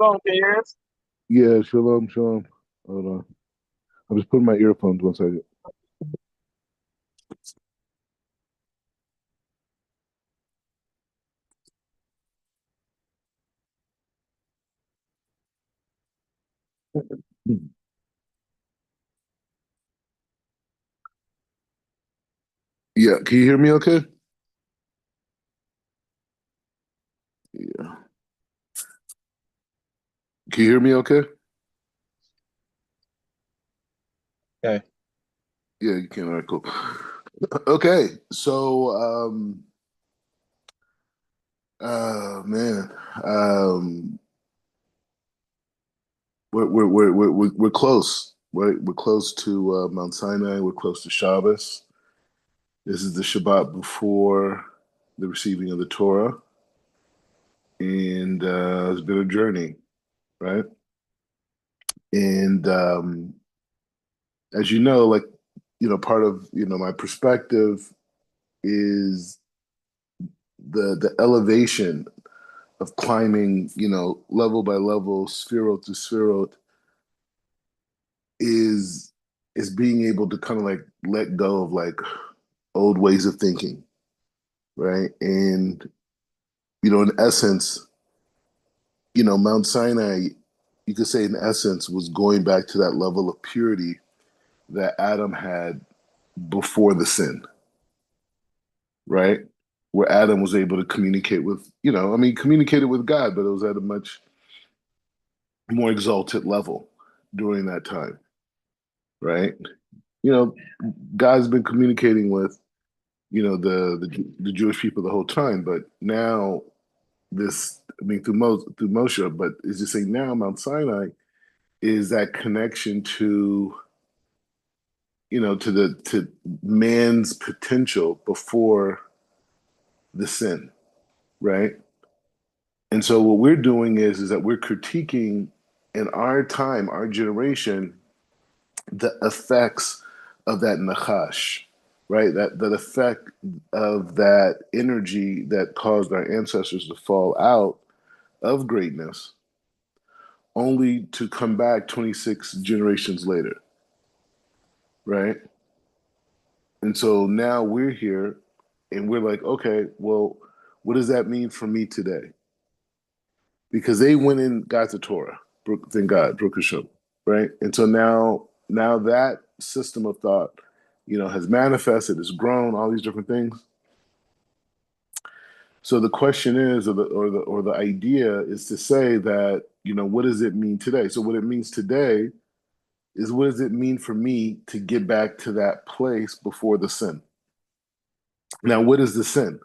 Shalom, can you hear us? Yeah, shalom, shalom. Hold on. I'm just putting my earphones 1 second. Yeah, can you hear me okay? Yeah. Can you hear me okay? Okay. Yeah, you can. All right, cool. Okay, so man, um we're close, right? We're close to Mount Sinai, we're close to Shabbos. This is the Shabbat before the receiving of the Torah, and it's been a journey, right? And as you know, like part of my perspective is the elevation of climbing, level by level, spherot to spherot, is being able to kind of like let go of like old ways of thinking, right? And in essence, Mount Sinai, you could say in essence was going back to that level of purity that Adam had before the sin, right? Where Adam was able to communicate with, communicated with God, but it was at a much more exalted level during that time, right? You know, God's been communicating with, the Jewish people the whole time, but now through Moshe, but it's just saying now Mount Sinai is that connection to, to man's potential before the sin, right? And so what we're doing is that we're critiquing in our time, our generation, the effects of that nachash, right? That effect of that energy that caused our ancestors to fall out of greatness, only to come back 26 generations later, right? And so now we're here and we're like, okay, well, what does that mean for me today? Because they went and got the Torah, thank God, Baruch Hashem, right? And so now that system of thought, has manifested, has grown, all these different things. So the question is, or the idea is to say that, what does it mean today? So what it means today is, what does it mean for me to get back to that place before the sin? Now, what is the sin?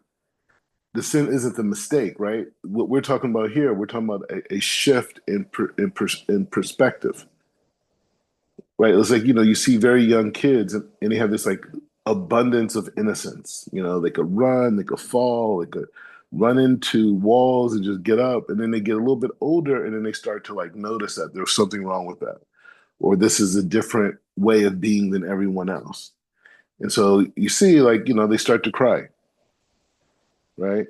The sin isn't the mistake, right? What we're talking about here, we're talking about a shift in perspective, right? It's like, you see very young kids and they have this like abundance of innocence. They could run, they could fall, they could run into walls and just get up. And then they get a little bit older and then they start to like notice that there's something wrong with that, or this is a different way of being than everyone else. And so you see, like, they start to cry, right?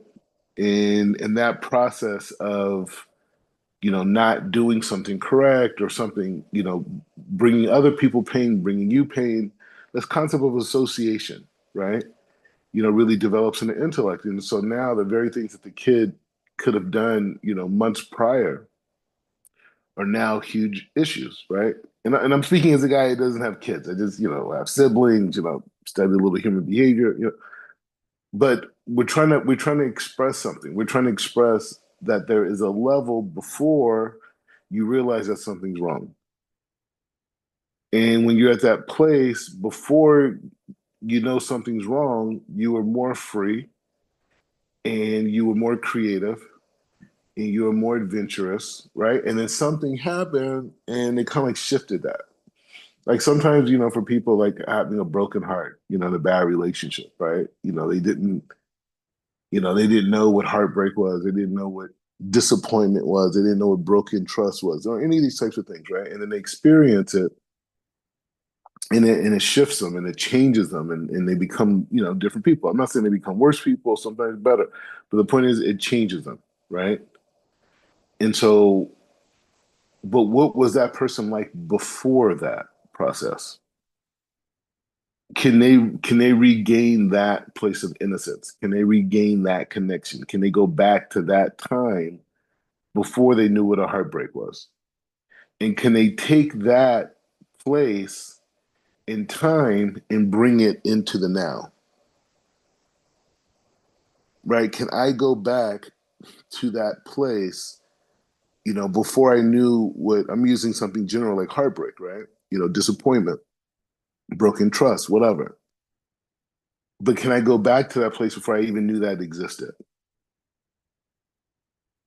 And in that process of, not doing something correct or something, bringing other people pain, bringing you pain, this concept of association, right? Really develops in the intellect. And so now the very things that the kid could have done, months prior are now huge issues, right? And I'm speaking as a guy who doesn't have kids. I just, have siblings, study a little bit human behavior, but we're trying to express something. We're trying to express that there is a level before you realize that something's wrong. And when you're at that place, before you know something's wrong, you are more free and you were more creative and you were more adventurous, right? And then something happened and it kind of like shifted that. Like sometimes, for people like having a broken heart, in a bad relationship, right? They didn't know what heartbreak was. They didn't know what disappointment was. They didn't know what broken trust was, or any of these types of things, right? And then they experience it, and it shifts them, and it changes them, and they become, different people. I'm not saying they become worse people, sometimes better, but the point is, it changes them, right? And so But what was that person like before that process? Can they regain that place of innocence? Can they regain that connection? Can they go back to that time before they knew what a heartbreak was? And can they take that place in time and bring it into the now? Right? Can I go back to that place, before I knew what I'm using something general like heartbreak, right? Disappointment, broken trust, whatever. But can I go back to that place before I even knew that existed?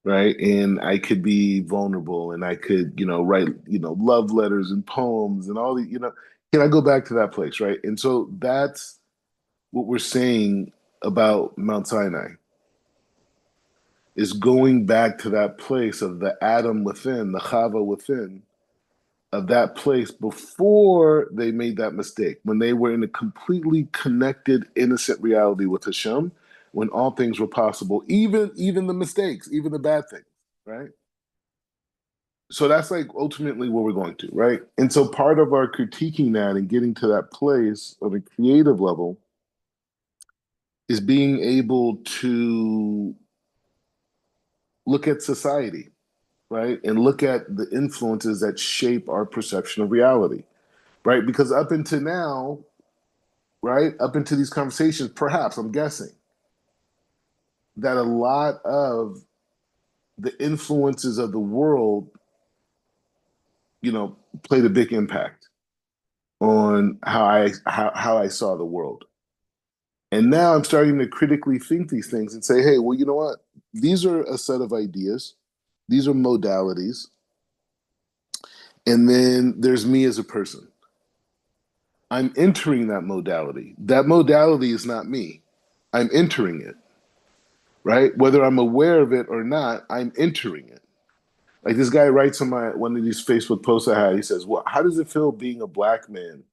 Right. And I could be vulnerable and I could, write, love letters and poems and all the, can I go back to that place? Right. And so that's what we're saying about Mount Sinai is going back to that place of the Adam within, the Chava within, of that place before they made that mistake, when they were in a completely connected, innocent reality with Hashem, when all things were possible, even the mistakes, even the bad things, right? So that's like ultimately where we're going to, right? And so part of our critiquing that and getting to that place of a creative level is being able to look at society, right? And look at the influences that shape our perception of reality, right? Because up until now, right, up into these conversations, perhaps I'm guessing that a lot of the influences of the world, played a big impact on how I saw the world. And now I'm starting to critically think these things and say, hey, well, you know what? These are a set of ideas, these are modalities, and then there's me as a person. I'm entering that modality. That modality is not me. I'm entering it, right? Whether I'm aware of it or not, I'm entering it. Like this guy writes on my one of these Facebook posts I had, he says, well, how does it feel being a black man,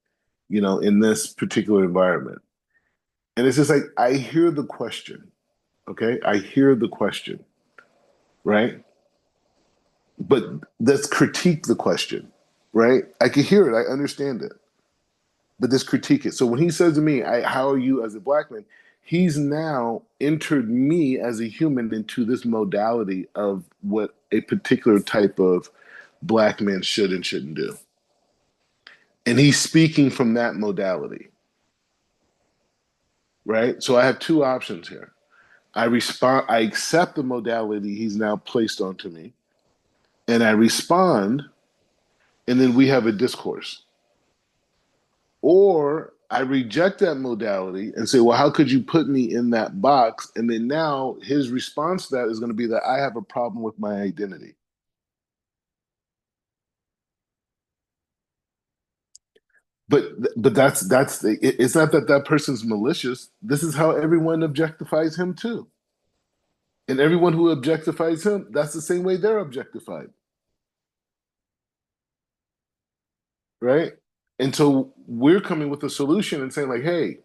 in this particular environment? And it's just like I hear the question, okay? I hear the question, right? But let's critique the question, right? I can hear it, I understand it, but let's critique it. So when he says to me, how are you as a black man? He's now entered me as a human into this modality of what a particular type of black man should and shouldn't do. And he's speaking from that modality, right? So I have two options here. I accept the modality he's now placed onto me, and I respond, and then we have a discourse. Or I reject that modality and say, well, how could you put me in that box? And then now his response to that is going to be that I have a problem with my identity. But it's not that that person's malicious. This is how everyone objectifies him too. And everyone who objectifies him, that's the same way they're objectified, right? And so we're coming with a solution and saying, like, hey,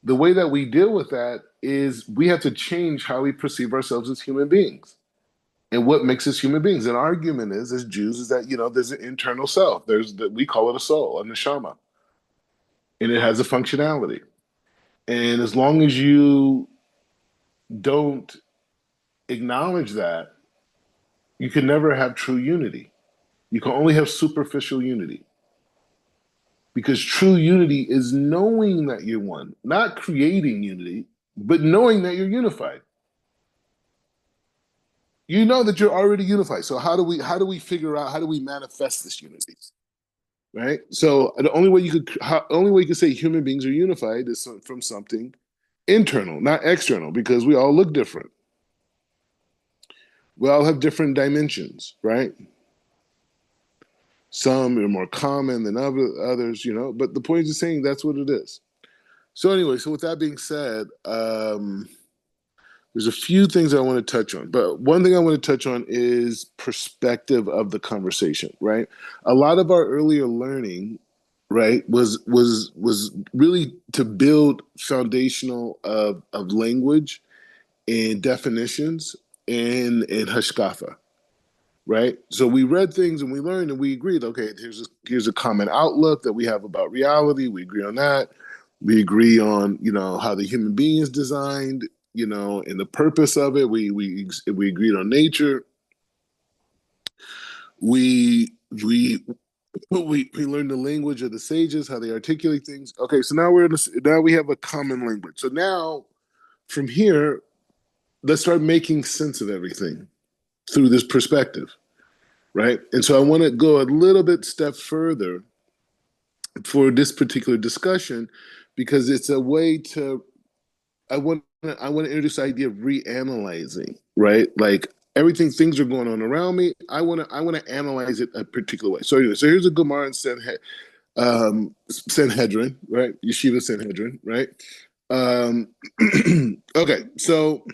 the way that we deal with that is we have to change how we perceive ourselves as human beings and what makes us human beings. And our argument is, as Jews, is that there's an internal self. We call it a soul, a neshama, and it has a functionality. And as long as you don't acknowledge that, you can never have true unity. You can only have superficial unity. Because true unity is knowing that you're one, not creating unity, but knowing that you're unified. You know that you're already unified. So how do we figure out, how do we manifest this unity? Right? So the only way you could say human beings are unified is from something internal, not external, because we all look different. We all have different dimensions, right? Some are more common than others, but the point is saying that's what it is. So anyway, so with that being said, there's a few things I want to touch on, but one thing I want to touch on is perspective of the conversation, right? A lot of our earlier learning, right, was really to build foundational of language and definitions and hashkafa, right? So we read things and we learned and we agreed, okay, here's a common outlook that we have about reality. We agree on that. We agree on, how the human being is designed, and the purpose of it. We agreed on nature. We we learned the language of the sages, how they articulate things. Okay, so now we have a common language. So now from here, let's start making sense of everything through this perspective, right? And so I want to go a little bit step further for this particular discussion because it's a way to I want to introduce the idea of reanalyzing, right? Like everything, things are going on around me. I want to analyze it a particular way. So anyway, so here's a Gemara in Sanhedrin, right? Yeshiva Sanhedrin, right? Um, okay, so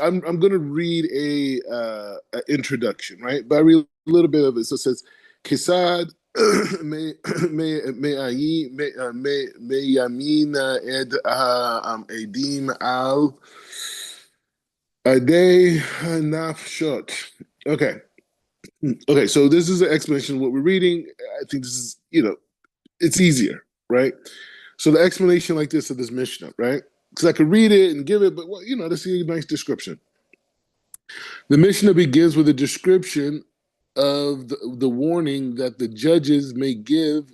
I'm going to read a introduction, right? But I read a little bit of it. So it says, "Kesad me yamina ed edim al adei nafshot." Okay, okay. So this is an explanation of what we're reading. I think this is, it's easier, right? So the explanation like this of this Mishnah, right? Because I could read it and give it, but this is a nice description. The Mishnah begins with a description of the warning that the judges may give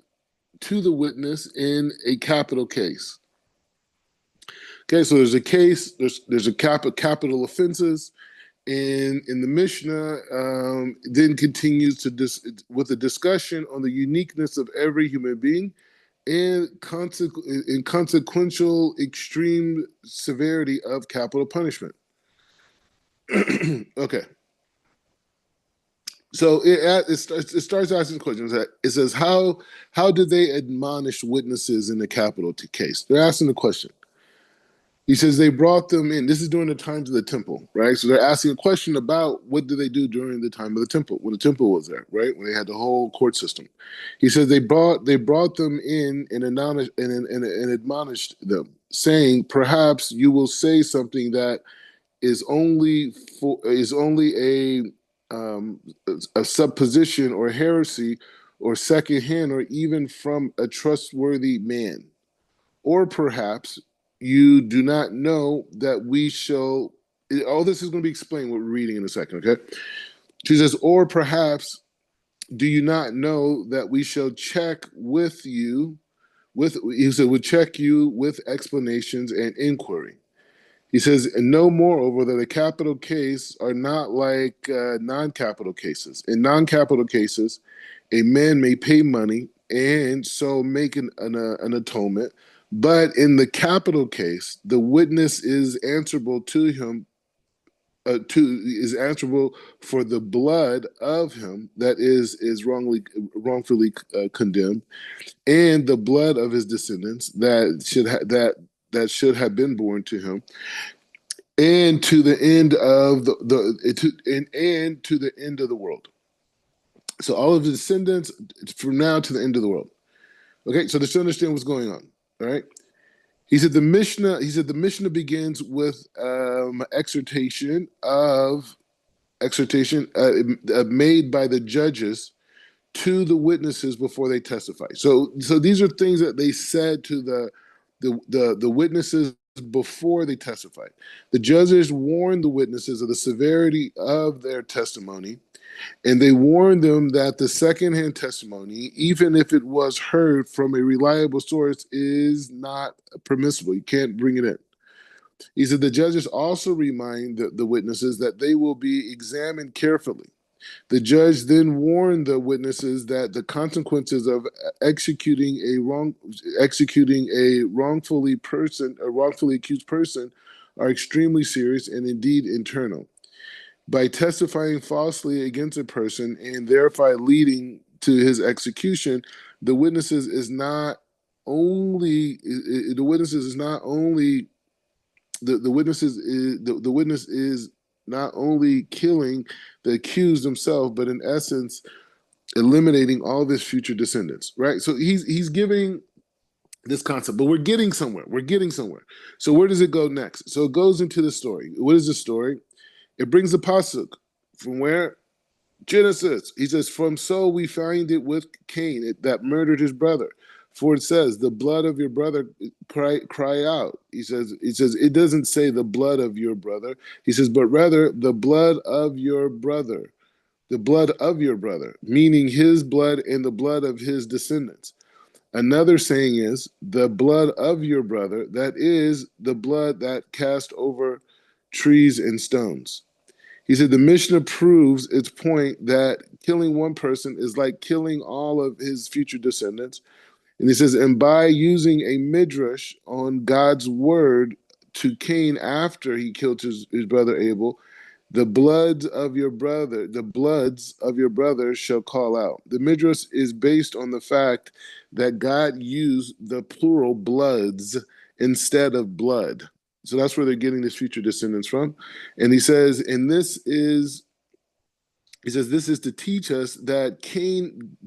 to the witness in a capital case. Okay, so there's a case, there's a capital offenses, and in the Mishnah, then continues with a discussion on the uniqueness of every human being and consequential extreme severity of capital punishment. Okay. So it starts asking questions. It says, how did they admonish witnesses in the capital case? They're asking the question. He says they brought them in. This is during the times of the temple, right? So they're asking a question about what did they do during the time of the temple, when the temple was there, right? When they had the whole court system. He says they brought them in and admonished them, saying, perhaps you will say something that is only a supposition or heresy or secondhand or even from a trustworthy man. Or perhaps you do not know that we shall. All this is going to be explained what we're reading in a second, okay? She says, or perhaps do you not know that we shall check with you he said, we'll check you with explanations and inquiry. He says, and know moreover that a capital case are not like non-capital cases. In non-capital cases, a man may pay money and so make an atonement. But in the capital case, the witness is answerable to him, is answerable for the blood of him that is wrongfully condemned, and the blood of his descendants that should have been born to him, and to the end of and to the end of the world. So all of his descendants from now to the end of the world. Okay, so just to understand what's going on. All right. He said the Mishnah begins with exhortation made by the judges to the witnesses before they testify. So these are things that they said to the witnesses before they testified. The judges warned the witnesses of the severity of their testimony, and they warned them that the secondhand testimony, even if it was heard from a reliable source, is not permissible. You can't bring it in. He said the judges also remind the witnesses that they will be examined carefully. The judge then warned the witnesses that the consequences of executing a wrongfully accused person are extremely serious and indeed internal. By testifying falsely against a person and thereby leading to his execution, the witnesses is not only the witnesses is not only the witnesses is the witness is not only killing the accused himself, but in essence eliminating all of his future descendants. Right. So he's giving this concept, but we're getting somewhere. We're getting somewhere. So where does it go next? So it goes into the story. What is the story? It brings the pasuk from where Genesis. He says, "From so we find it with Cain that murdered his brother." For it says, "The blood of your brother cry out." He says it doesn't say the blood of your brother. He says, but rather the blood of your brother, the blood of your brother, meaning his blood and the blood of his descendants. Another saying is the blood of your brother, that is the blood that cast over trees and stones. He said the Mishnah proves its point that killing one person is like killing all of his future descendants. And he says, and by using a midrash on God's word to Cain after he killed his brother Abel, the bloods of your brother shall call out. The midrash is based on the fact that God used the plural bloods instead of blood. So that's where they're getting this future descendants from. And he says this is to teach us that Cain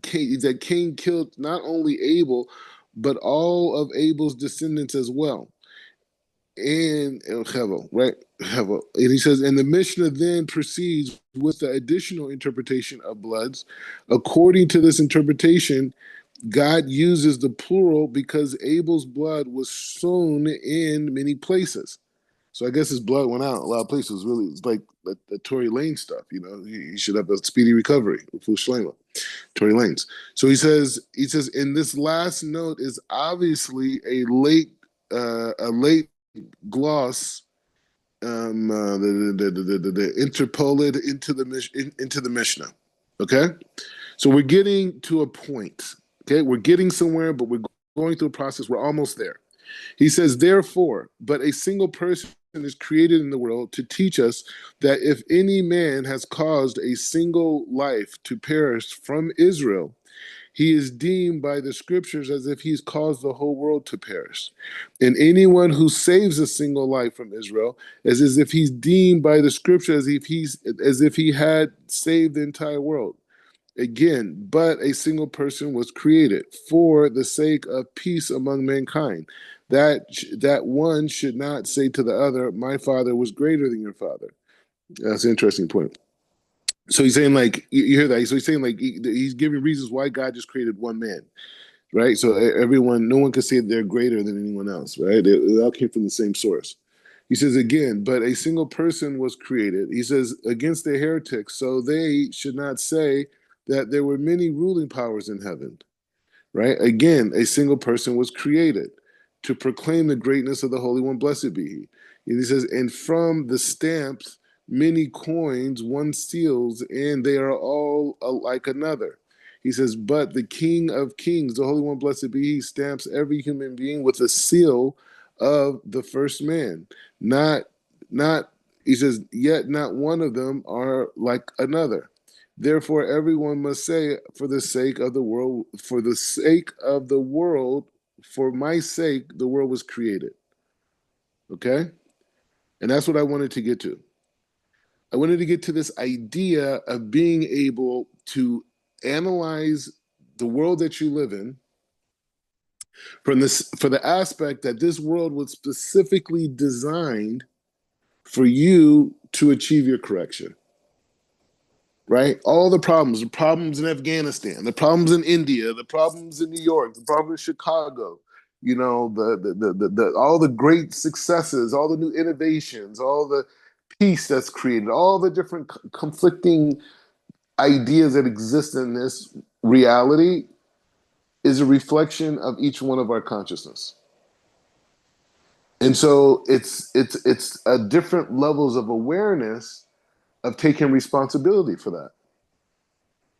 killed not only Abel, but all of Abel's descendants as well. And Hevel, right? Hevel. And he says, and the Mishnah then proceeds with the additional interpretation of bloods. According to this interpretation, God uses the plural because Abel's blood was sown in many places. So I guess his blood went out a lot of places. Really, it's like the Tory Lane stuff. You know, he should have a speedy recovery. Tory Lanez. So he says, in this last note is obviously a late gloss, the interpolated into the Mishnah. Okay, so we're getting to a point. Okay, we're getting somewhere, but we're going through a process. We're almost there. He says, therefore, but a single person is created in the world to teach us that if any man has caused a single life to perish from Israel, he is deemed by the scriptures as if he's caused the whole world to perish. And anyone who saves a single life from Israel is as if he's deemed by the scripture as if he had saved the entire world. Again, but a single person was created for the sake of peace among mankind. That one should not say to the other, "My father was greater than your father." That's an interesting point. So he's saying, like, you hear that? So he's saying, like, he's giving reasons why God just created one man, right? So everyone, no one could say they're greater than anyone else, right? They all came from the same source. He says again, but a single person was created. He says against the heretics, so they should not say that there were many ruling powers in heaven, right? Again, a single person was created to proclaim the greatness of the Holy One, blessed be He. And he says, and from the stamps, many coins one steals, and they are all like another. He says, but the King of Kings, the Holy One, blessed be He, stamps every human being with a seal of the first man. Not, he says, yet not one of them are like another. Therefore, everyone must say, for the sake of the world, for the sake of the world, for my sake, the world was created. Okay? And that's what I wanted to get to. I wanted to get to this idea of being able to analyze the world that you live in for the aspect that this world was specifically designed for you to achieve your correction. Right? All the problems in Afghanistan, the problems in India, the problems in New York, the problems in Chicago, you know, the all the great successes, all the new innovations, all the peace that's created, all the different conflicting ideas that exist in this reality is a reflection of each one of our consciousness. And so it's a different levels of awareness of taking responsibility for that,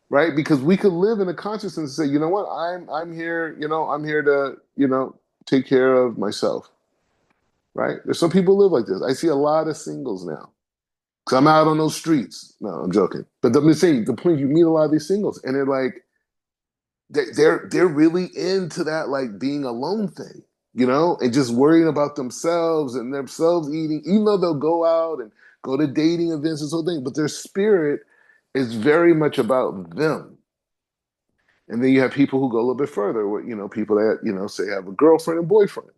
right? Because we could live in a consciousness and say, you know what, I'm here, I'm here to, take care of myself, right? There's some people live like this. I see a lot of singles now. Cause I'm out on those streets. No, I'm joking. But I'm just saying, the point, you meet a lot of these singles, and they're like, they're really into that, like, being alone thing, and just worrying about themselves and themselves eating, even though they'll go out and go to dating events and so thing, but their spirit is very much about them. And then you have people who go a little bit further, people that, say have a girlfriend and boyfriend,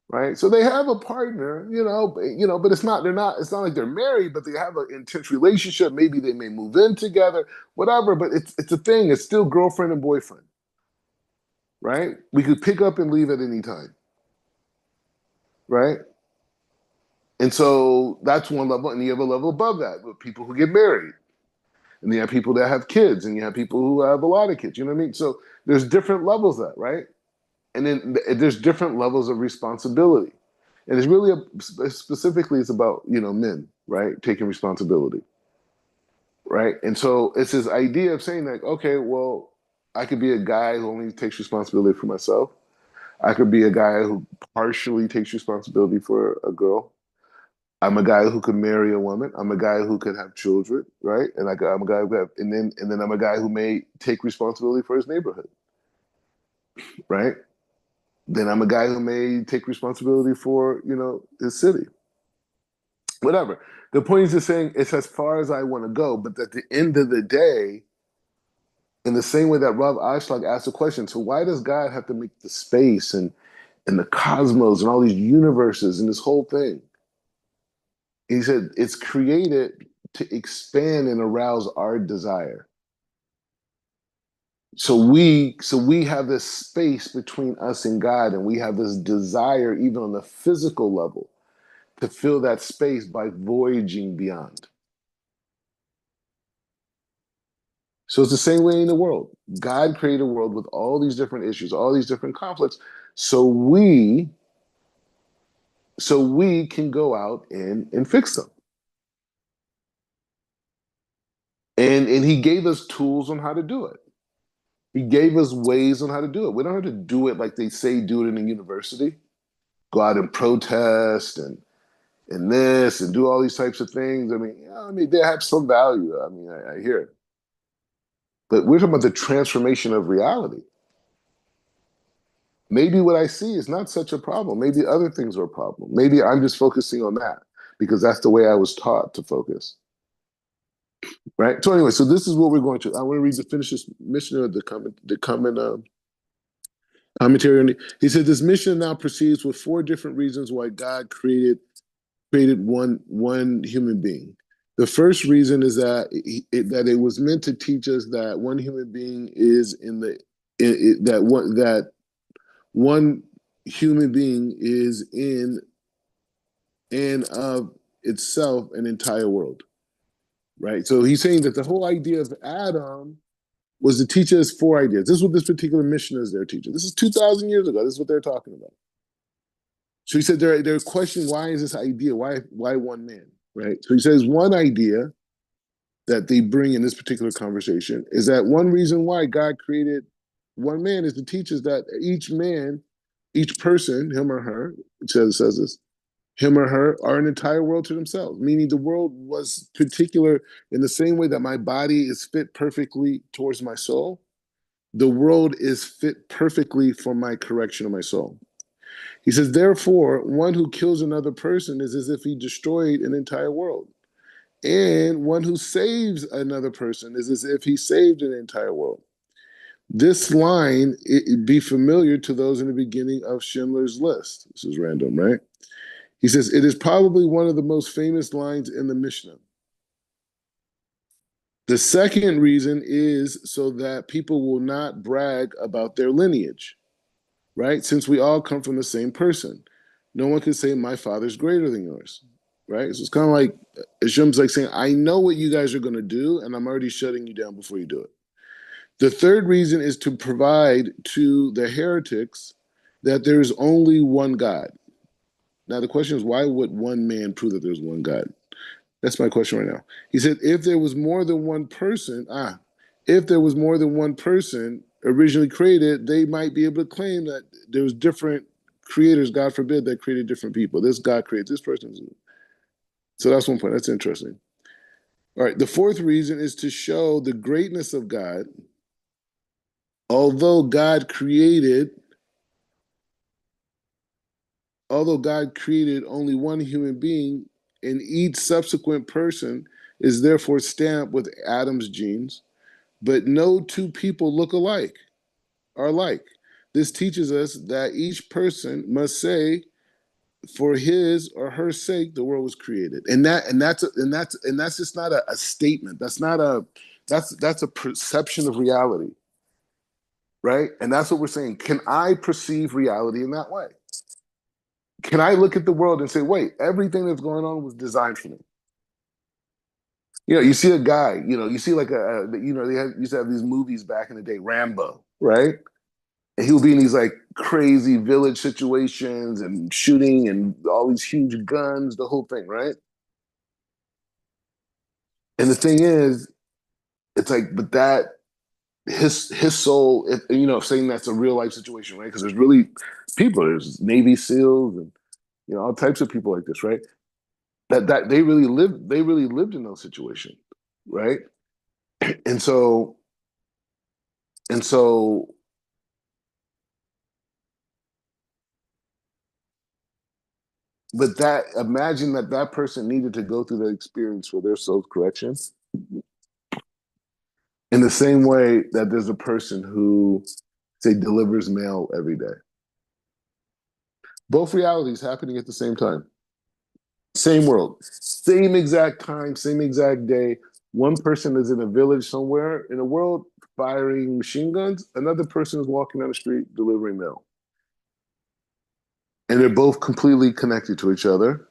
right? So they have a partner, but it's not like they're married, but they have an intense relationship. Maybe they may move in together, whatever, but it's a thing. It's still girlfriend and boyfriend, right? We could pick up and leave at any time, right? And so that's one level, and you have a level above that with people who get married. And you have people that have kids, and you have people who have a lot of kids. You know what I mean? So there's different levels of that, right? And then there's different levels of responsibility. And it's really specifically it's about men, right, taking responsibility, right? And so it's this idea of saying like, okay, well, I could be a guy who only takes responsibility for myself. I could be a guy who partially takes responsibility for a girl. I'm a guy who could marry a woman. I'm a guy who could have children, right? And I'm a guy who have, and then I'm a guy who may take responsibility for his neighborhood, right? Then I'm a guy who may take responsibility for his city, whatever. The point is just saying it's as far as I want to go, but at the end of the day, in the same way that Rav Ashlag asked the question, so why does God have to make the space and the cosmos and all these universes and this whole thing? He said it's created to expand and arouse our desire. So we have this space between us and God, and we have this desire, even on the physical level, to fill that space by voyaging beyond. So it's the same way in the world. God created a world with all these different issues, all these different conflicts, so we can go out and fix them. And he gave us tools on how to do it. He gave us ways on how to do it. We don't have to do it like they say do it in a university. Go out and protest and this and do all these types of things. They have some value. I hear it. But we're talking about the transformation of reality. Maybe what I see is not such a problem. Maybe other things are a problem. Maybe I'm just focusing on that because that's the way I was taught to focus. Right. So anyway, so this is what we're going to. I want to read finish this mission of the commentary on it. He said this mission now proceeds with 4 different reasons why God created one human being. The first reason is that it was meant to teach us that one human being is that one human being is in and of itself an entire world, right? So he's saying that the whole idea of Adam was to teach us 4 ideas. This is what this particular mission is they're teaching. This is 2,000 years ago. This is what they're talking about. So he said they're questioning why is this idea? Why one man? Right? So he says one idea that they bring in this particular conversation is that one reason why God created one man is to teach us that each man, each person, him or her, it says this, him or her are an entire world to themselves, meaning the world was particular in the same way that my body is fit perfectly towards my soul. The world is fit perfectly for my correction of my soul. He says, therefore, one who kills another person is as if he destroyed an entire world. And one who saves another person is as if he saved an entire world. This line be familiar to those in the beginning of Schindler's List. This is random, right? He says, it is probably one of the most famous lines in the Mishnah. The second reason is so that people will not brag about their lineage, right? Since we all come from the same person. No one can say, my father's greater than yours, right? So it's kind of like, Hashem's like saying, I know what you guys are going to do, and I'm already shutting you down before you do it. The third reason is to provide to the heretics that there is only one God. Now, the question is, why would one man prove that there's one God? That's my question right now. He said, if there was more than one person, originally created, they might be able to claim that there was different creators, God forbid, that created different people. This God created this person. So that's one point. That's interesting. All right. The fourth reason is to show the greatness of God. Although God created only one human being, and each subsequent person is therefore stamped with Adam's genes, but no two people look alike, are alike. This teaches us that each person must say, for his or her sake, the world was created, and that's just not a statement. That's a perception of reality, right? And that's what we're saying. Can I perceive reality in that way? Can I look at the world and say, wait, everything that's going on was designed for me? You see a guy, you see like used to have these movies back in the day, Rambo, right? And he'll be in these like crazy village situations and shooting and all these huge guns, the whole thing, right? And the thing is, it's like, but that his soul, saying that's a real life situation, right? Because there's really people, there's Navy SEALs and all types of people like this, right? That they really lived in those situations, right? And so and so but that imagine that person needed to go through that experience for their self correction in the same way that there's a person who say delivers mail every day. Both realities happening at the same time, same world, same exact time, same exact day. One person is in a village somewhere in the world firing machine guns, another person is walking down the street delivering mail, and they're both completely connected to each other,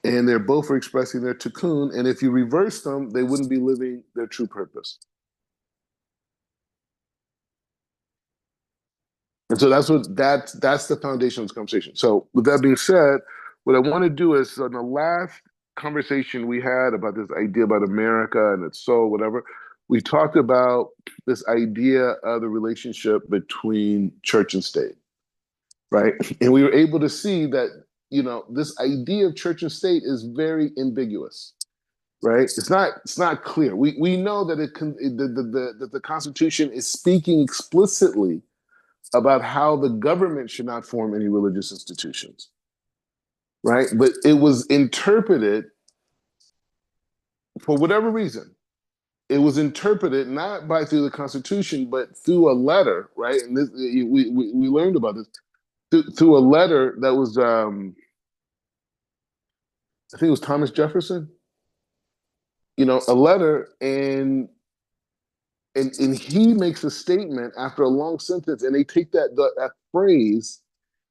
and they're both expressing their tikkun. And if you reverse them, they wouldn't be living their true purpose. And so that's the foundation of this conversation. So with that being said, what I want to do is on the last conversation we had about this idea about America and its soul, whatever, we talked about this idea of the relationship between church and state, right? And we were able to see that, this idea of church and state is very ambiguous, right? It's not clear. We know that that the Constitution is speaking explicitly about how the government should not form any religious institutions, right? But it was interpreted for whatever reason. It was interpreted not by through the Constitution, but through a letter, right? And we learned about this through a letter that was, I think it was Thomas Jefferson. A letter, and he makes a statement after a long sentence, and they take that phrase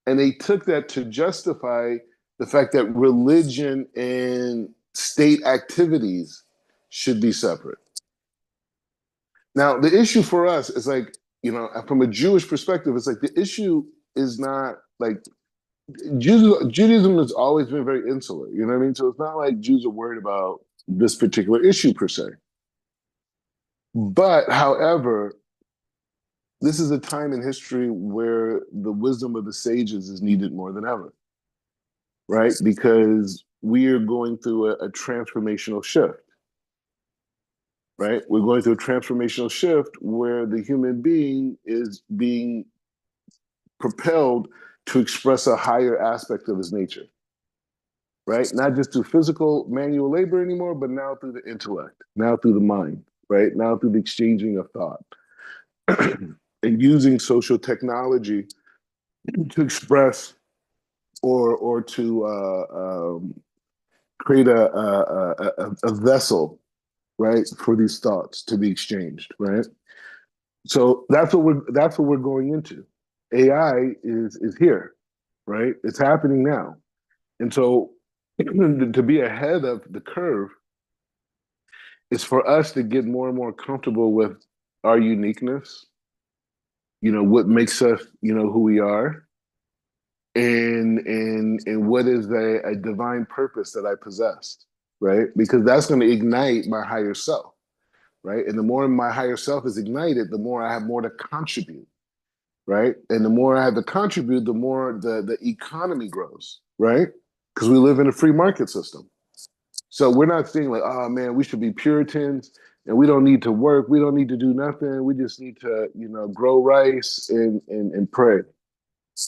and they took that to justify the fact that religion and state activities should be separate. Now, the issue for us is like, from a Jewish perspective, it's like the issue is not like Judaism has always been very insular, you know what I mean? So it's not like Jews are worried about this particular issue per se. But however, this is a time in history where the wisdom of the sages is needed more than ever, right? Because we are going through a transformational shift, right? We're going through a transformational shift where the human being is being propelled to express a higher aspect of his nature, right? Not just through physical manual labor anymore, but now through the intellect, now through the mind, right? Now through the exchanging of thought and using social technology to express or to create a vessel, right, for these thoughts to be exchanged, right? So that's what we're going into. AI is here, right? It's happening now, and so to be ahead of the curve is for us to get more and more comfortable with our uniqueness. What makes us, who we are, and what is a divine purpose that I possess, right? Because that's going to ignite my higher self, right? And the more my higher self is ignited, the more I have more to contribute, right? And the more I have to contribute, the more the economy grows, right? Because we live in a free market system. So we're not saying like, oh man, we should be Puritans and we don't need to work, we don't need to do nothing, we just need to, grow rice and pray.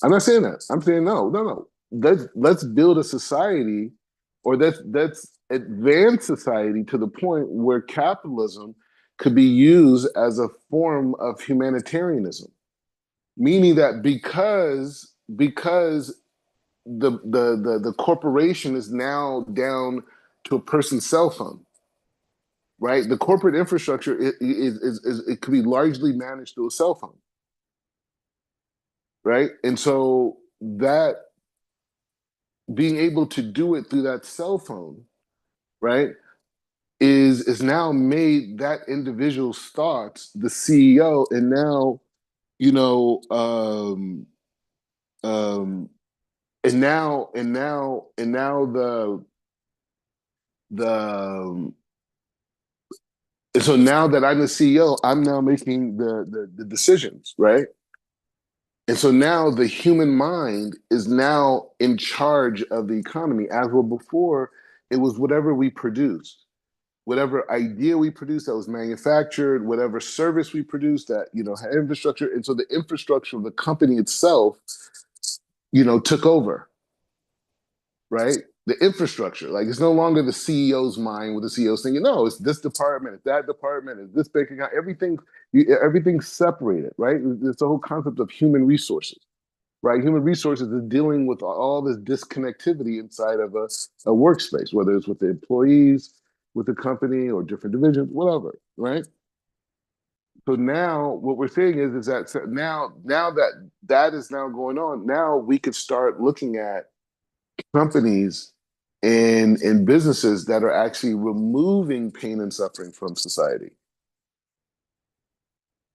I'm not saying that. I'm saying no, no, no. Let's build a society, or let's advance society to the point where capitalism could be used as a form of humanitarianism, meaning that because the corporation is now down to a person's cell phone, right? The corporate infrastructure it could be largely managed through a cell phone, right? And so that being able to do it through that cell phone, right, is now made that individual's thoughts the CEO, and now you know, um, and now the and so now that I'm the CEO, I'm now making the decisions, right? And so now the human mind is now in charge of the economy. As well before, it was whatever we produced, whatever idea we produced that was manufactured, whatever service we produced that, had infrastructure. And so the infrastructure of the company itself, took over, right? The infrastructure, like it's no longer the CEO's mind with the CEO's thinking, no, it's this department, it's that department, it's this bank account, everything's separated, right? It's the whole concept of human resources, right? Human resources is dealing with all this disconnectivity inside of a workspace, whether it's with the employees, with the company, or different divisions, whatever, right? So now what we're saying is that now that that is now going on, now we could start looking at companies and businesses that are actually removing pain and suffering from society,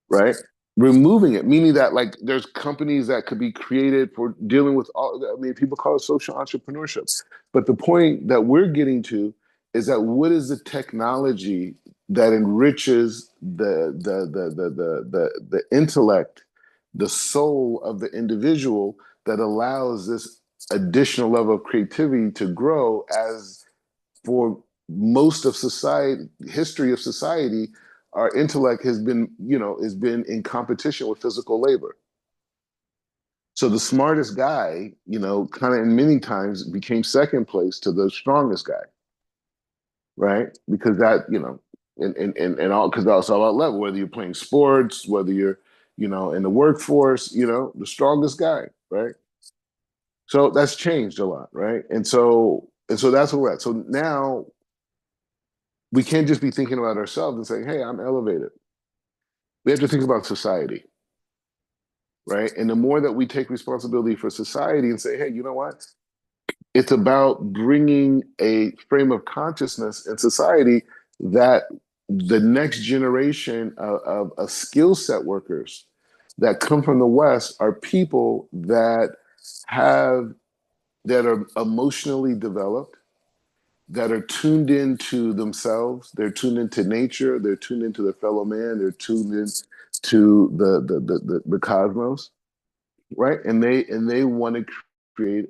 right? Removing it, meaning that like there's companies that could be created for dealing with all. I mean, people call it social entrepreneurship, but the point that we're getting to is that what is the technology that enriches the intellect, the soul of the individual that allows this additional level of creativity to grow as for most of society, history of society, our intellect has been in competition with physical labor. So the smartest guy, kind of in many times became second place to the strongest guy, right? Because that, and all because that's all about level, whether you're playing sports, whether you're, in the workforce, the strongest guy, right? So that's changed a lot, right? And so that's where we're at. So now we can't just be thinking about ourselves and saying, hey, I'm elevated. We have to think about society, right? And the more that we take responsibility for society and say, hey, you know what? It's about bringing a frame of consciousness in society that the next generation of skill set workers that come from the West are people have that are emotionally developed, that are tuned into themselves, they're tuned into nature, they're tuned into their fellow man, they're tuned into the cosmos, right? And they want to create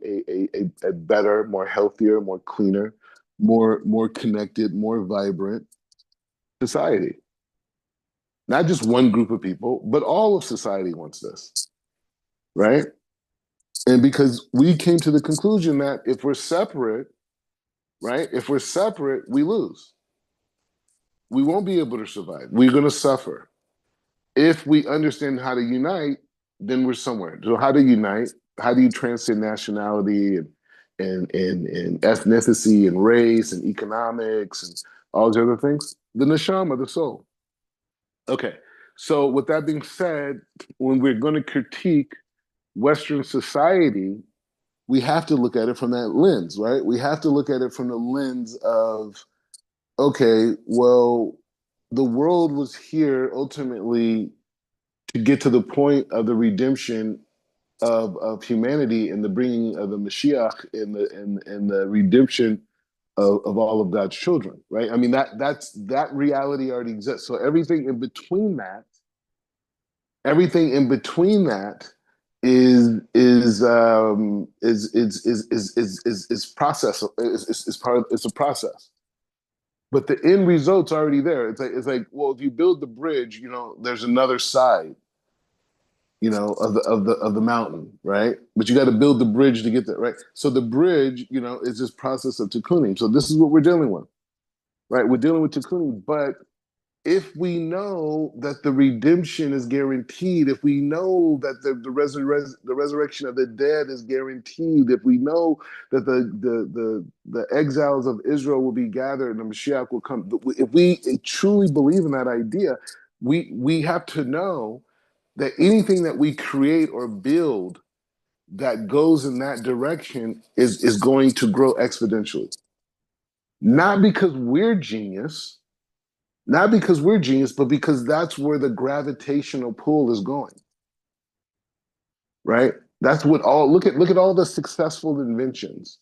a better, more healthier, more cleaner, more connected, more vibrant society. Not just one group of people, but all of society wants this, right? And because we came to the conclusion that if we're separate, right? If we're separate, we lose. We won't be able to survive. We're going to suffer. If we understand how to unite, then we're somewhere. So how to unite? How do you transcend nationality and ethnicity and race and economics and all these other things? The neshama, the soul. Okay. So with that being said, when we're going to critique Western society, we have to look at it from that lens, right? We have to look at it from the lens of, okay, well, the world was here ultimately to get to the point of the redemption of humanity and the bringing of the Mashiach and the redemption of all of God's children, right? I mean that reality already exists. So everything in between that is process is part of it's a process. But the end result's already there. It's like well, if you build the bridge, there's another side, of the mountain, right? But you got to build the bridge to get there, right? So the bridge, is this process of tikkunim. So this is what we're dealing with, right? We're dealing with tikkunim, but if we know that the redemption is guaranteed, if we know that the resurrection of the dead is guaranteed, if we know that the exiles of Israel will be gathered and the Mashiach will come, if we truly believe in that idea, we have to know that anything that we create or build that goes in that direction is going to grow exponentially. Not because we're genius, not because we're genius, but because that's where the gravitational pull is going. Right? That's what all look at all the successful inventions.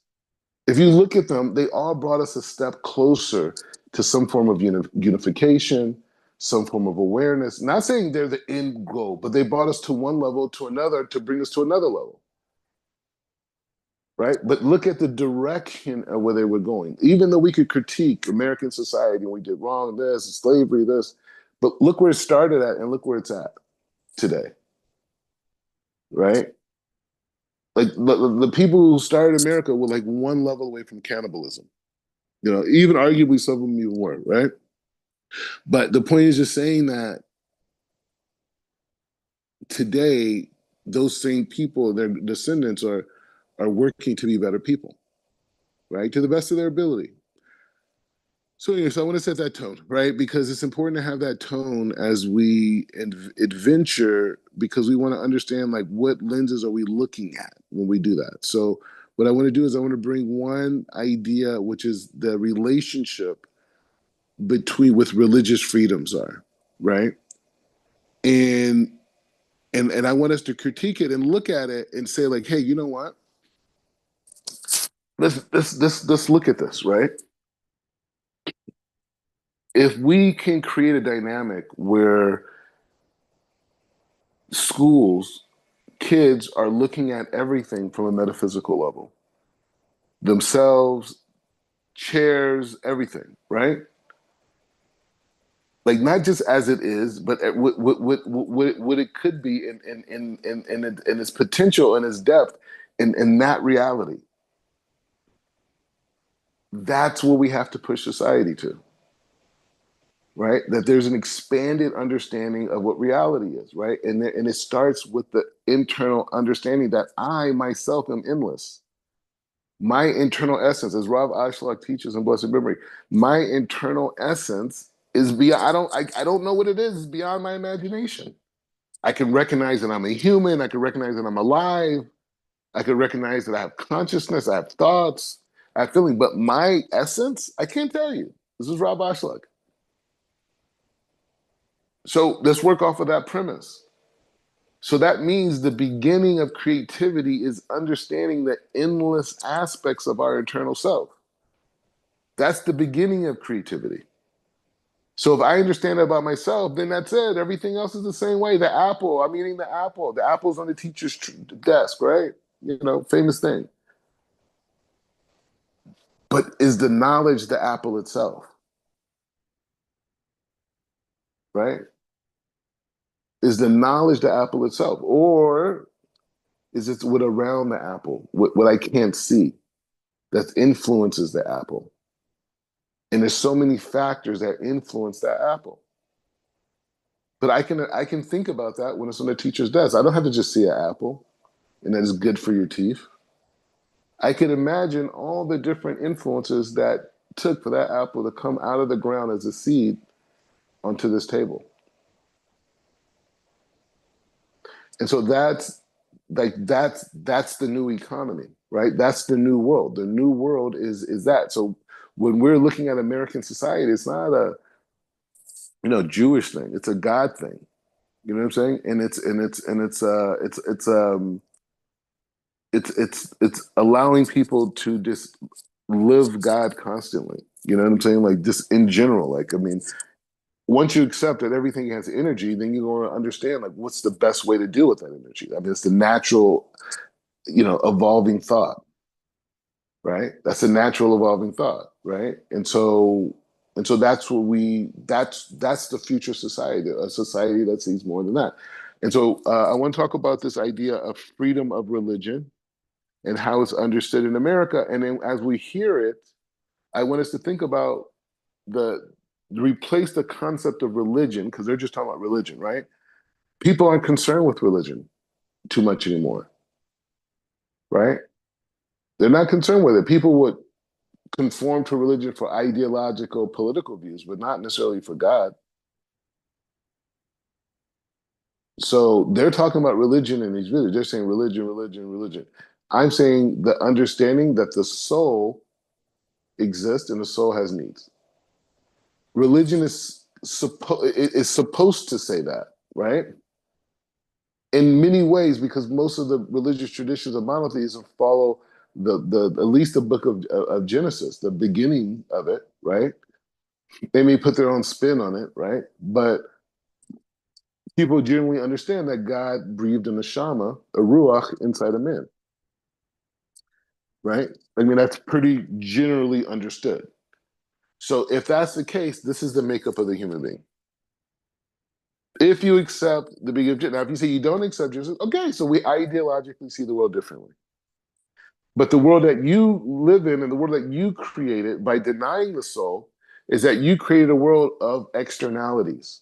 If you look at them, they all brought us a step closer to some form of unification, some form of awareness. Not saying they're the end goal, but they brought us to one level to another to bring us to another level. Right? But look at the direction of where they were going. Even though we could critique American society and we did wrong this, slavery, this, but look where it started at and look where it's at today. Right? Like the people who started America were like one level away from cannibalism. You know, even arguably some of them even were, right? But the point is just saying that today, those same people, their descendants are working to be better people, right? To the best of their ability. So, anyway, so I want to set that tone, right? Because it's important to have that tone as we adventure, because we want to understand like what lenses are we looking at when we do that. So, what I want to do is I want to bring one idea, which is the relationship between with religious freedoms are, right? And and I want us to critique it and look at it and say like, hey, you know what? Let's look at this, right? If we can create a dynamic where schools, kids are looking at everything from a metaphysical level, themselves, chairs, everything, right? Like not just as it is, but what it could be in its potential and its depth in that reality. That's what we have to push society to, right? That there's an expanded understanding of what reality is, right? And it starts with the internal understanding that I myself am endless. My internal essence, as Rav Ashlag teaches in Blessed Memory, my internal essence is beyond. I don't know what it is. It's beyond my imagination. I can recognize that I'm a human. I can recognize that I'm alive. I can recognize that I have consciousness. I have thoughts. I have feeling. But my essence, I can't tell you. This is Rav Ashlag. So let's work off of that premise. So that means the beginning of creativity is understanding the endless aspects of our internal self. That's the beginning of creativity. So if I understand about myself, then that's it. Everything else is the same way. The apple, I'm eating the apple. The apple's on the teacher's desk, right? You know, famous thing. But is the knowledge the apple itself, right? Is the knowledge the apple itself? Or is it what around the apple, what I can't see that influences the apple? And there's so many factors that influence that apple. But I can think about that when it's on the teacher's desk. I don't have to just see an apple and that is good for your teeth. I can imagine all the different influences that took for that apple to come out of the ground as a seed onto this table. And so that's the new economy, right? That's the new world. The new world is that. So when we're looking at American society, it's not a Jewish thing. It's a God thing. You know what I'm saying? And it's allowing people to just live God constantly. You know what I'm saying? Like just in general. Like I mean, once you accept that everything has energy, then you're going to understand like what's the best way to deal with that energy. I mean, it's the natural, evolving thought, right? That's a natural evolving thought, right? And so that's the future society, a society that sees more than that. And so I want to talk about this idea of freedom of religion and how it's understood in America. And then as we hear it, I want us to think about the replace the concept of religion, because they're just talking about religion, right? People aren't concerned with religion too much anymore, right? They're not concerned with it. People would conform to religion for ideological, political views, but not necessarily for God. So they're talking about religion in these videos. They're saying religion, religion, religion. I'm saying the understanding that the soul exists and the soul has needs. Religion is supposed to say that, right? In many ways, because most of the religious traditions of monotheism follow the at least the book of Genesis, the beginning of it, right? They may put their own spin on it, right? But people generally understand that God breathed a neshama, a ruach, inside a man, right? I mean, that's pretty generally understood. So if that's the case, this is the makeup of the human being. If you accept the beginning of Genesis, now if you say you don't accept Genesis, okay, so we ideologically see the world differently. But the world that you live in and the world that you created by denying the soul is that you created a world of externalities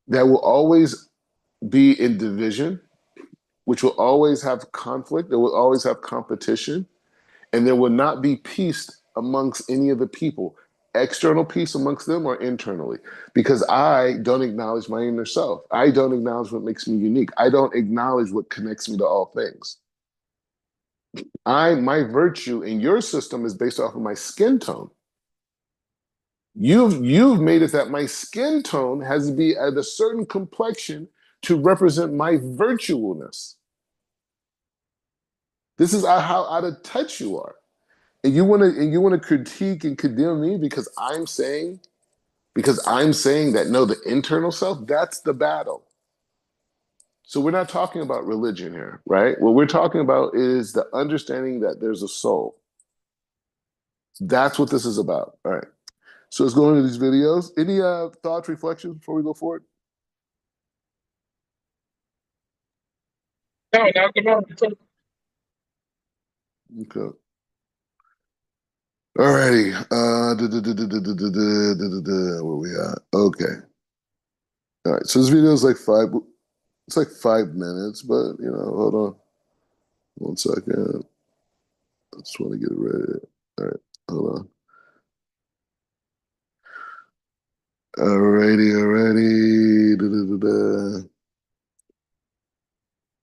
that will always be in division, which will always have conflict, there will always have competition, and there will not be peace amongst any of the people, external peace amongst them or internally, because I don't acknowledge my inner self. I don't acknowledge what makes me unique. I don't acknowledge what connects me to all things. My virtue in your system is based off of my skin tone. You've made it that my skin tone has to be at a certain complexion to represent my virtualness. This is how out of touch you are. And you want to critique and condemn me because I'm saying that no, the internal self, that's the battle. So we're not talking about religion here, right? What we're talking about is the understanding that there's a soul. That's what this is about. All right. So let's go into these videos. Any thoughts, reflections before we go forward? No, not the moment. Okay. Alrighty. Where we at? Okay. All right. So this video is like 5 minutes, but hold on 1 second. I just want to get it ready. All right, hold on. Alrighty.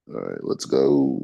All right, let's go.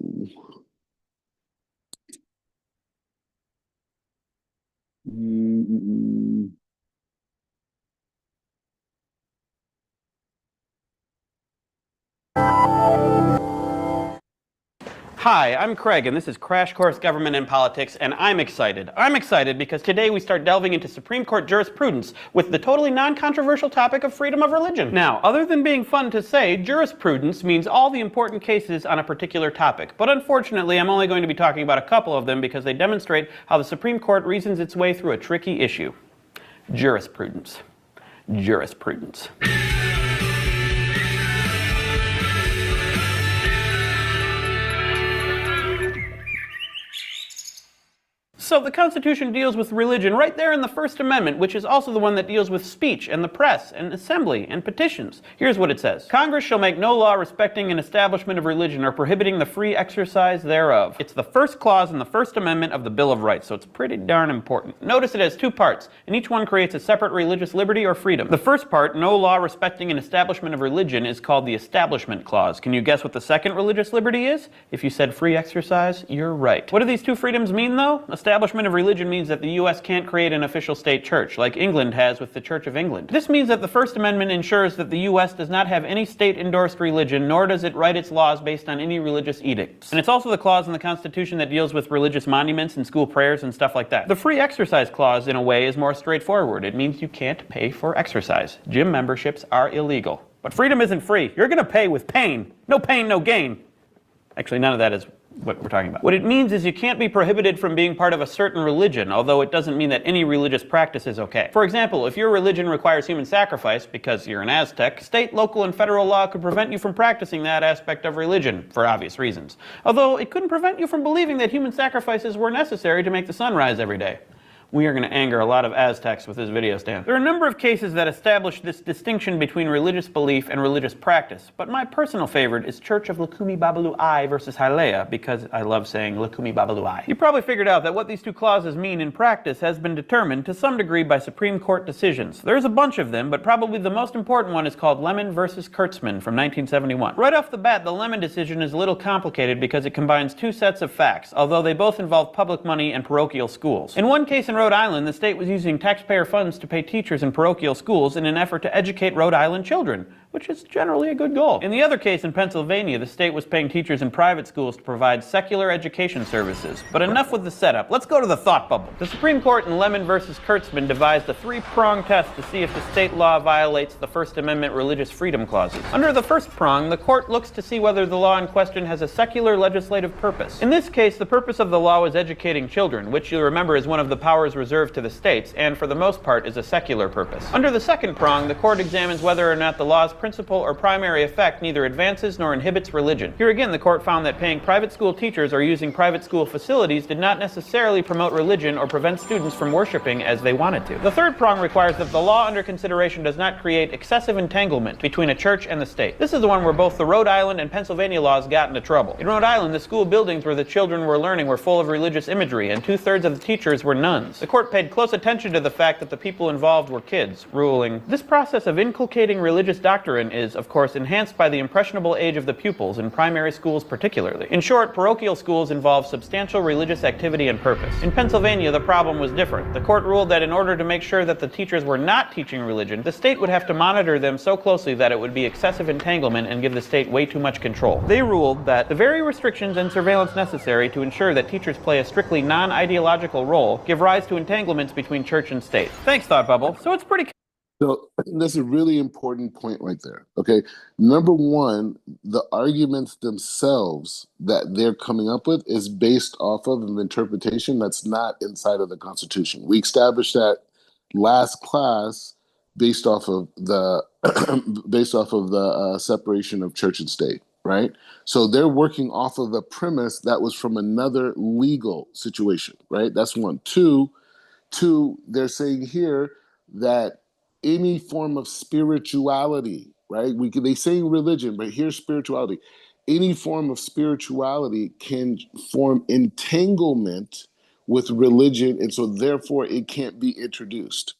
Hi, I'm Craig, and this is Crash Course Government and Politics, and I'm excited. I'm excited because today we start delving into Supreme Court jurisprudence with the totally non-controversial topic of freedom of religion. Now, other than being fun to say, jurisprudence means all the important cases on a particular topic. But unfortunately, I'm only going to be talking about a couple of them because they demonstrate how the Supreme Court reasons its way through a tricky issue. Jurisprudence. Jurisprudence. So the Constitution deals with religion right there in the First Amendment, which is also the one that deals with speech and the press and assembly and petitions. Here's what it says. Congress shall make no law respecting an establishment of religion or prohibiting the free exercise thereof. It's the first clause in the First Amendment of the Bill of Rights, so it's pretty darn important. Notice it has two parts, and each one creates a separate religious liberty or freedom. The first part, no law respecting an establishment of religion, is called the Establishment Clause. Can you guess what the second religious liberty is? If you said free exercise, you're right. What do these two freedoms mean, though? Establishment of religion means that the U.S. can't create an official state church, like England has with the Church of England. This means that the First Amendment ensures that the U.S. does not have any state-endorsed religion, nor does it write its laws based on any religious edicts. And it's also the clause in the Constitution that deals with religious monuments and school prayers and stuff like that. The Free Exercise Clause, in a way, is more straightforward. It means you can't pay for exercise. Gym memberships are illegal. But freedom isn't free. You're going to pay with pain. No pain, no gain. Actually, none of that is what we're talking about. What it means is you can't be prohibited from being part of a certain religion, although it doesn't mean that any religious practice is okay. For example, if your religion requires human sacrifice because you're an Aztec, state, local, and federal law could prevent you from practicing that aspect of religion, for obvious reasons. Although it couldn't prevent you from believing that human sacrifices were necessary to make the sun rise every day. We are going to anger a lot of Aztecs with this video, Stan. There are a number of cases that establish this distinction between religious belief and religious practice, but my personal favorite is Church of Lukumi Babalu I versus Hialeah, because I love saying Lukumi Babalu I. You probably figured out that what these two clauses mean in practice has been determined to some degree by Supreme Court decisions. There's a bunch of them, but probably the most important one is called Lemon versus Kurtzman from 1971. Right off the bat, the Lemon decision is a little complicated because it combines two sets of facts, although they both involve public money and parochial schools. In one case in Rhode Island, the state was using taxpayer funds to pay teachers in parochial schools in an effort to educate Rhode Island children, which is generally a good goal. In the other case in Pennsylvania, the state was paying teachers in private schools to provide secular education services. But enough with the setup. Let's go to the thought bubble. The Supreme Court in Lemon versus Kurtzman devised a three-prong test to see if the state law violates the First Amendment religious freedom clauses. Under the first prong, the court looks to see whether the law in question has a secular legislative purpose. In this case, the purpose of the law was educating children, which you'll remember is one of the powers reserved to the states, and for the most part is a secular purpose. Under the second prong, the court examines whether or not the law's principal or primary effect neither advances nor inhibits religion. Here again, the court found that paying private school teachers or using private school facilities did not necessarily promote religion or prevent students from worshiping as they wanted to. The third prong requires that the law under consideration does not create excessive entanglement between a church and the state. This is the one where both the Rhode Island and Pennsylvania laws got into trouble. In Rhode Island, the school buildings where the children were learning were full of religious imagery, and 2/3 of the teachers were nuns. The court paid close attention to the fact that the people involved were kids, ruling, "This process of inculcating religious doctrine is, of course, enhanced by the impressionable age of the pupils, in primary schools particularly." In short, parochial schools involve substantial religious activity and purpose. In Pennsylvania, the problem was different. The court ruled that in order to make sure that the teachers were not teaching religion, the state would have to monitor them so closely that it would be excessive entanglement and give the state way too much control. They ruled that the very restrictions and surveillance necessary to ensure that teachers play a strictly non-ideological role give rise to entanglements between church and state. Thanks, Thought Bubble. So it's pretty So that's a really important point right there. Okay. Number one, the arguments themselves that they're coming up with is based off of an interpretation that's not inside of the Constitution. We established that last class based off of the separation of church and state, right? So they're working off of the premise that was from another legal situation, right? That's one. Two, they're saying here that any form of spirituality, right? They say religion, but here's spirituality. Any form of spirituality can form entanglement with religion, and so therefore it can't be introduced.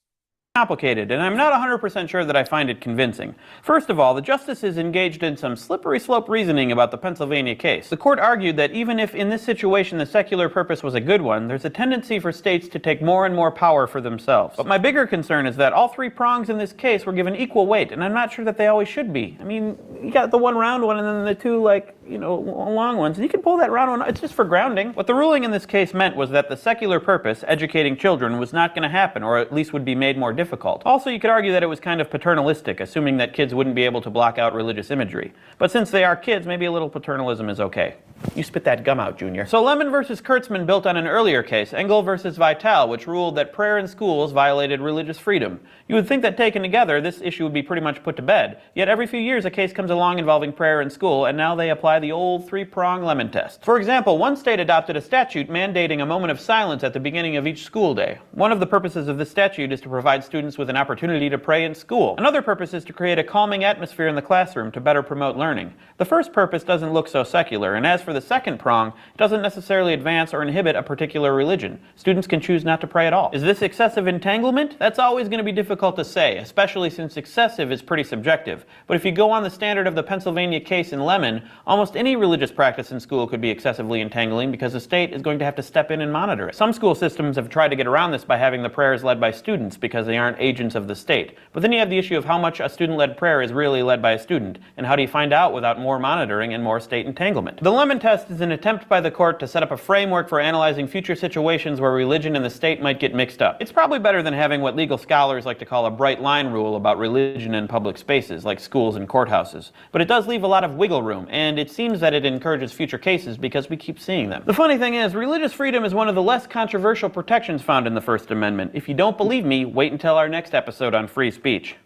complicated, and I'm not 100% sure that I find it convincing. First of all, the justices engaged in some slippery slope reasoning about the Pennsylvania case. The court argued that even if in this situation the secular purpose was a good one, there's a tendency for states to take more and more power for themselves. But my bigger concern is that all three prongs in this case were given equal weight, and I'm not sure that they always should be. I mean, you got the one round one and then the two, long ones. You can pull that round one, it's just for grounding. What the ruling in this case meant was that the secular purpose, educating children, was not going to happen, or at least would be made more difficult. Also, you could argue that it was kind of paternalistic, assuming that kids wouldn't be able to block out religious imagery. But since they are kids, maybe a little paternalism is okay. You spit that gum out, Junior. So Lemon versus Kurtzman built on an earlier case, Engel versus Vitale, which ruled that prayer in schools violated religious freedom. You would think that taken together, this issue would be pretty much put to bed. Yet every few years a case comes along involving prayer in school, and now they apply the old three-prong Lemon test. For example, one state adopted a statute mandating a moment of silence at the beginning of each school day. One of the purposes of this statute is to provide students with an opportunity to pray in school. Another purpose is to create a calming atmosphere in the classroom to better promote learning. The first purpose doesn't look so secular, and as for the second prong, it doesn't necessarily advance or inhibit a particular religion. Students can choose not to pray at all. Is this excessive entanglement? That's always going to be difficult to say, especially since excessive is pretty subjective. But if you go on the standard of the Pennsylvania case in Lemon, almost any religious practice in school could be excessively entangling because the state is going to have to step in and monitor it. Some school systems have tried to get around this by having the prayers led by students because they aren't agents of the state. But then you have the issue of how much a student-led prayer is really led by a student, and how do you find out without more monitoring and more state entanglement? The Lemon test is an attempt by the court to set up a framework for analyzing future situations where religion and the state might get mixed up. It's probably better than having what legal scholars like to call a bright line rule about religion in public spaces, like schools and courthouses. But it does leave a lot of wiggle room, and it seems that it encourages future cases because we keep seeing them. The funny thing is, religious freedom is one of the less controversial protections found in the First Amendment. If you don't believe me, wait until our next episode on free speech.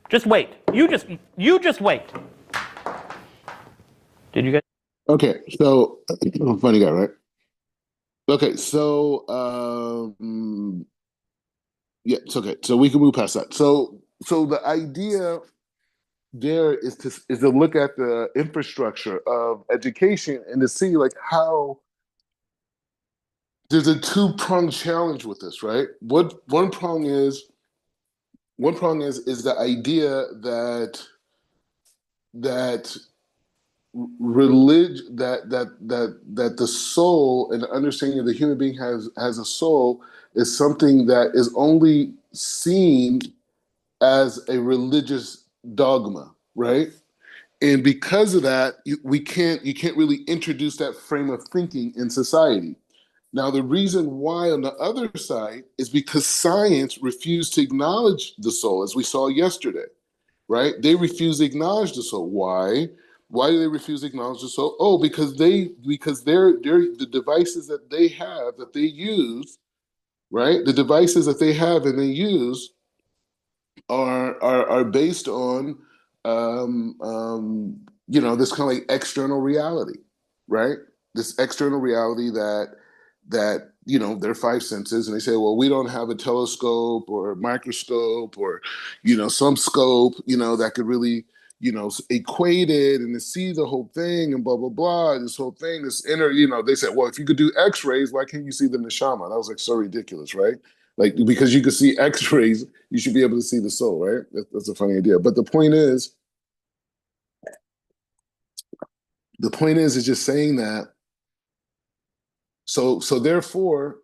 Just wait. You just wait. Did you guys? Okay, so funny guy, right? Okay, so Yeah, it's okay. So we can move past that. So the idea there is to look at the infrastructure of education and to see like how there's a two-pronged challenge with this, right? What one prong is the idea that religion that the soul and the understanding of the human being has a soul is something that is only seen as a religious dogma, right? And because of that, you can't really introduce that frame of thinking in society. Now, the reason why on the other side is because science refused to acknowledge the soul, as we saw yesterday, right? They refuse to acknowledge the soul. Why? Why do they refuse to acknowledge the soul? Oh, because they're the devices that they have that they use, right? The devices that they have and they use are based on this kind of like external reality, right? This external reality that their five senses, and they say, well, we don't have a telescope or a microscope or some scope that could really equate it and to see the whole thing and blah blah blah. This whole thing, this inner, they said, well, if you could do X-rays, why can't you see the neshama? That was like so ridiculous, right? Like, because you could see X-rays, you should be able to see the soul, right? That's a funny idea. But the point is just saying that. So therefore,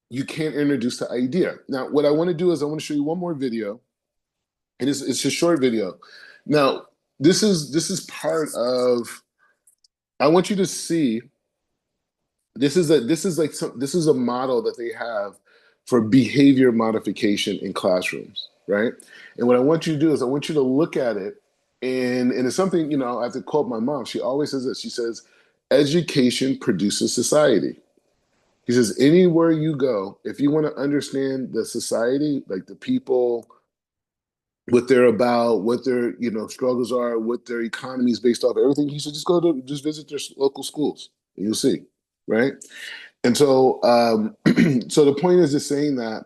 you can't introduce the idea. Now, what I want to do is I want to show you one more video. And it's a short video. Now, this is part of. I want you to see. This is a model that they have for behavior modification in classrooms, right? And what I want you to do is I want you to look at it, and it's something, I have to quote my mom. She always says this. She says, "Education produces society." He says, anywhere you go, if you want to understand the society, like the people, what they're about, what their struggles are, what their economy is based off, everything, he said, just visit their local schools, and you'll see, right? And so, so the point is just saying that.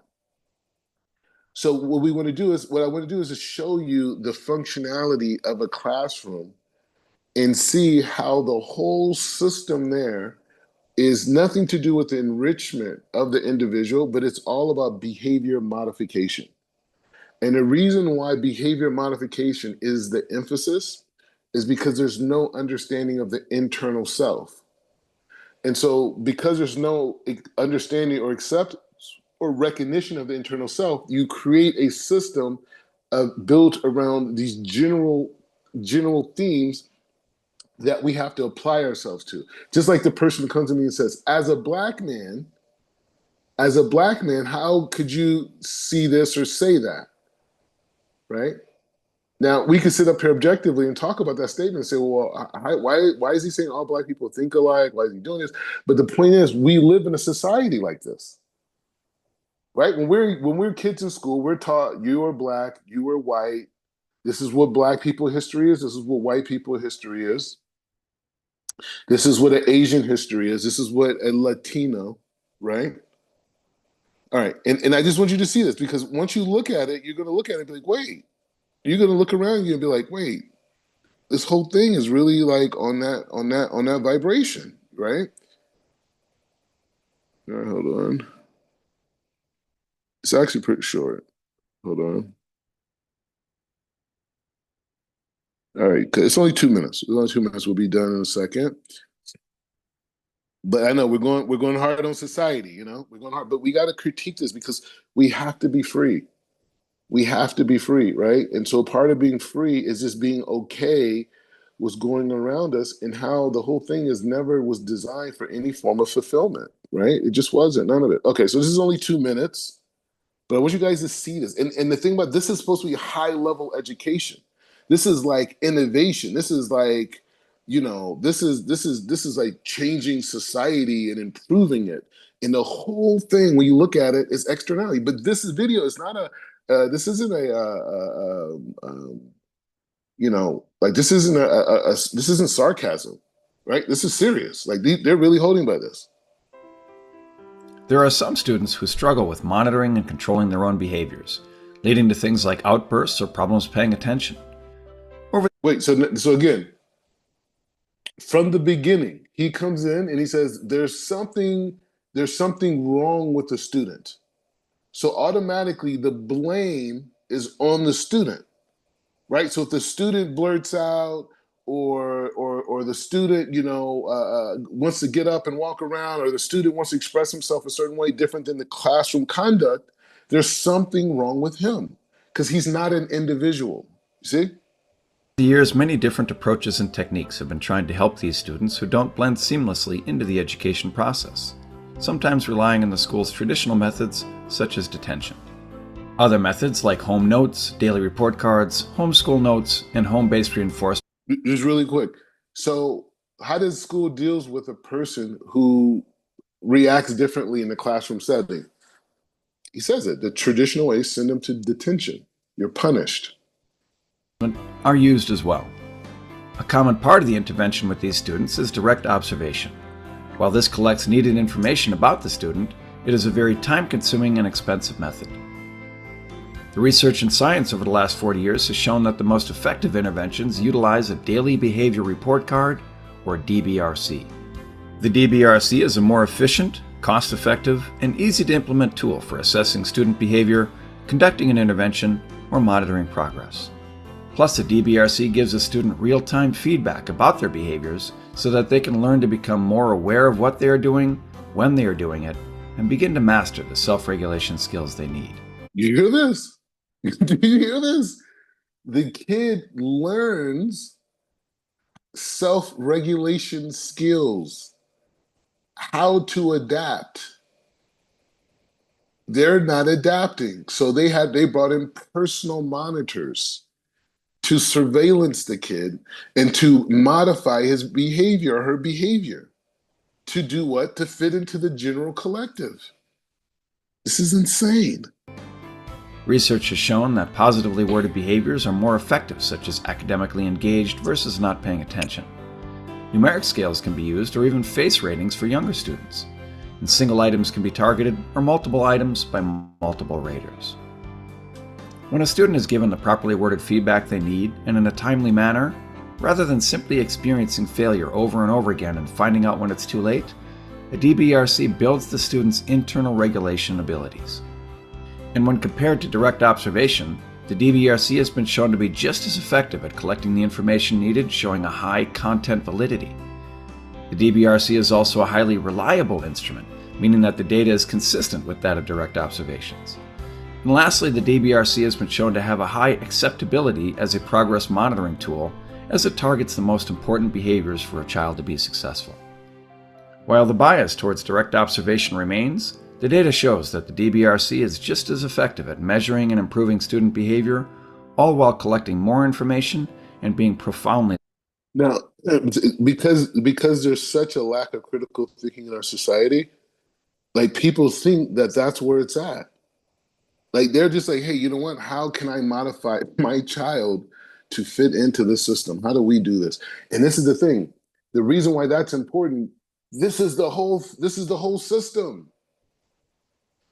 So what I want to do is to show you the functionality of a classroom and see how the whole system there is nothing to do with the enrichment of the individual, but it's all about behavior modification. And the reason why behavior modification is the emphasis is because there's no understanding of the internal self. And so because there's no understanding or acceptance or recognition of the internal self, you create a system built around these general themes that we have to apply ourselves to. Just like the person comes to me and says, as a black man, how could you see this or say that? Right? Now, we can sit up here objectively and talk about that statement and say, well, why is he saying all black people think alike? Why is he doing this? But the point is, we live in a society like this, right? When we're kids in school, we're taught you are black, you are white. This is what black people history is. This is what white people history is. This is what an Asian history is. This is what a Latino, right? All right. And I just want you to see this, because once you look at it, you're going to look at it and be like, wait. You're going to look around you and be like, wait, this whole thing is really like on that vibration, right? All right, hold on. It's actually pretty short. Hold on. All right, it's only 2 minutes. It's only 2 minutes. We'll be done in a second. But I know we're going hard on society, we're going hard, but we got to critique this because we have to be free. We have to be free, right? And so part of being free is just being okay with going around us, and how the whole thing was designed for any form of fulfillment, right? It just wasn't, none of it. Okay, so this is only 2 minutes, but I want you guys to see this. And the thing about this is supposed to be high level education. This is like innovation. This is like, this is like changing society and improving it. And the whole thing, when you look at it, is externality. But this video is not this isn't like this isn't sarcasm, right? This is serious. Like they're really holding by this. There are some students who struggle with monitoring and controlling their own behaviors, leading to things like outbursts or problems paying attention. Wait, so again, from the beginning, he comes in and he says there's something wrong with the student. So automatically the blame is on the student, right? So if the student blurts out or the student, wants to get up and walk around, or the student wants to express himself a certain way different than the classroom conduct, there's something wrong with him because he's not an individual. You see? Over the years, many different approaches and techniques have been trying to help these students who don't blend seamlessly into the education process, sometimes relying on the school's traditional methods such as detention. Other methods like home notes, daily report cards, homeschool notes, and home-based reinforcement. Just really quick. So how does school deals with a person who reacts differently in the classroom setting? He says it, the traditional way, send them to detention. You're punished. Are used as well. A common part of the intervention with these students is direct observation. While this collects needed information about the student, it is a very time-consuming and expensive method. The research in science over the last 40 years has shown that the most effective interventions utilize a daily behavior report card, or DBRC. The DBRC is a more efficient, cost-effective, and easy-to-implement tool for assessing student behavior, conducting an intervention, or monitoring progress. Plus, the DBRC gives a student real-time feedback about their behaviors so that they can learn to become more aware of what they are doing, when they are doing it, and begin to master the self-regulation skills they need. You hear this? Do you hear this? The kid learns self-regulation skills, how to adapt. They're not adapting. So they brought in personal monitors to surveillance the kid and to modify his behavior or her behavior. To do what? To fit into the general collective. This is insane. Research has shown that positively worded behaviors are more effective, such as academically engaged versus not paying attention. Numeric scales can be used, or even face ratings for younger students. And single items can be targeted, or multiple items by multiple raters. When a student is given the properly worded feedback they need and in a timely manner, rather than simply experiencing failure over and over again and finding out when it's too late, a DBRC builds the student's internal regulation abilities. And when compared to direct observation, the DBRC has been shown to be just as effective at collecting the information needed, showing a high content validity. The DBRC is also a highly reliable instrument, meaning that the data is consistent with that of direct observations. And lastly, the DBRC has been shown to have a high acceptability as a progress monitoring tool, as it targets the most important behaviors for a child to be successful. While the bias towards direct observation remains, the data shows that the DBRC is just as effective at measuring and improving student behavior, all while collecting more information and being profoundly. Now, because there's such a lack of critical thinking in our society, like people think that that's where it's at. Like they're just like, hey, you know what? How can I modify my child to fit into this system? How do we do this? And this is the thing. The reason why that's important, this is the whole system.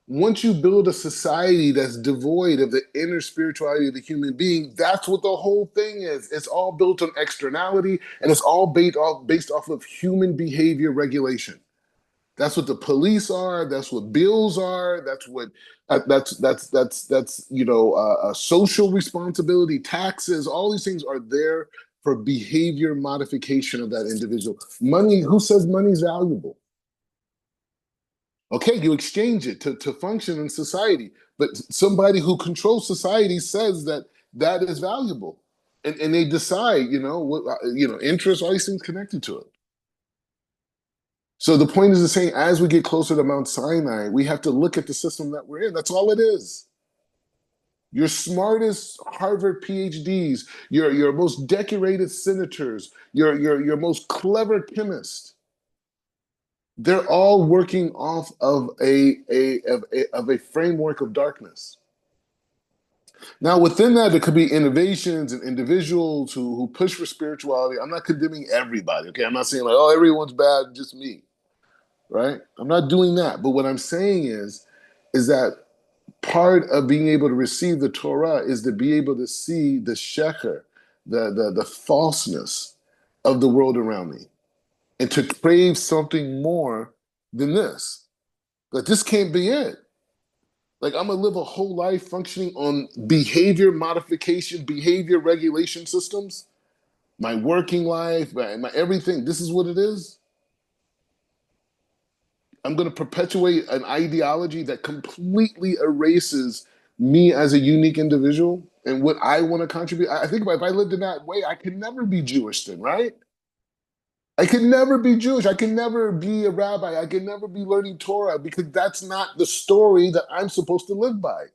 Once you build a society that's devoid of the inner spirituality of the human being, that's what the whole thing is. It's all built on externality, and it's all based off of human behavior regulation. That's what the police are. That's what bills are. That's what social responsibility, taxes. All these things are there for behavior modification of that individual. Money. Who says money's valuable? Okay, you exchange it to function in society, but somebody who controls society says that that is valuable, and they decide, interest, all these things connected to it. So the point is the same. As we get closer to Mount Sinai, we have to look at the system that we're in. That's all it is. Your smartest Harvard PhDs, your most decorated senators, your most clever chemists, they're all working off of a framework of darkness. Now, within that, there could be innovations and individuals who push for spirituality. I'm not condemning everybody, okay? I'm not saying like, oh, everyone's bad, just me. right? I'm not doing that. But what I'm saying is that part of being able to receive the Torah is to be able to see the sheker, the falseness of the world around me, and to crave something more than this. Like, this can't be it. Like, I'm gonna live a whole life functioning on behavior modification, behavior regulation systems, my working life, my everything. This is what it is. I'm going to perpetuate an ideology that completely erases me as a unique individual and what I want to contribute. I think if I lived in that way, I could never be Jewish then, right? I could never be Jewish. I can never be a rabbi. I can never be learning Torah because that's not the story that I'm supposed to live by.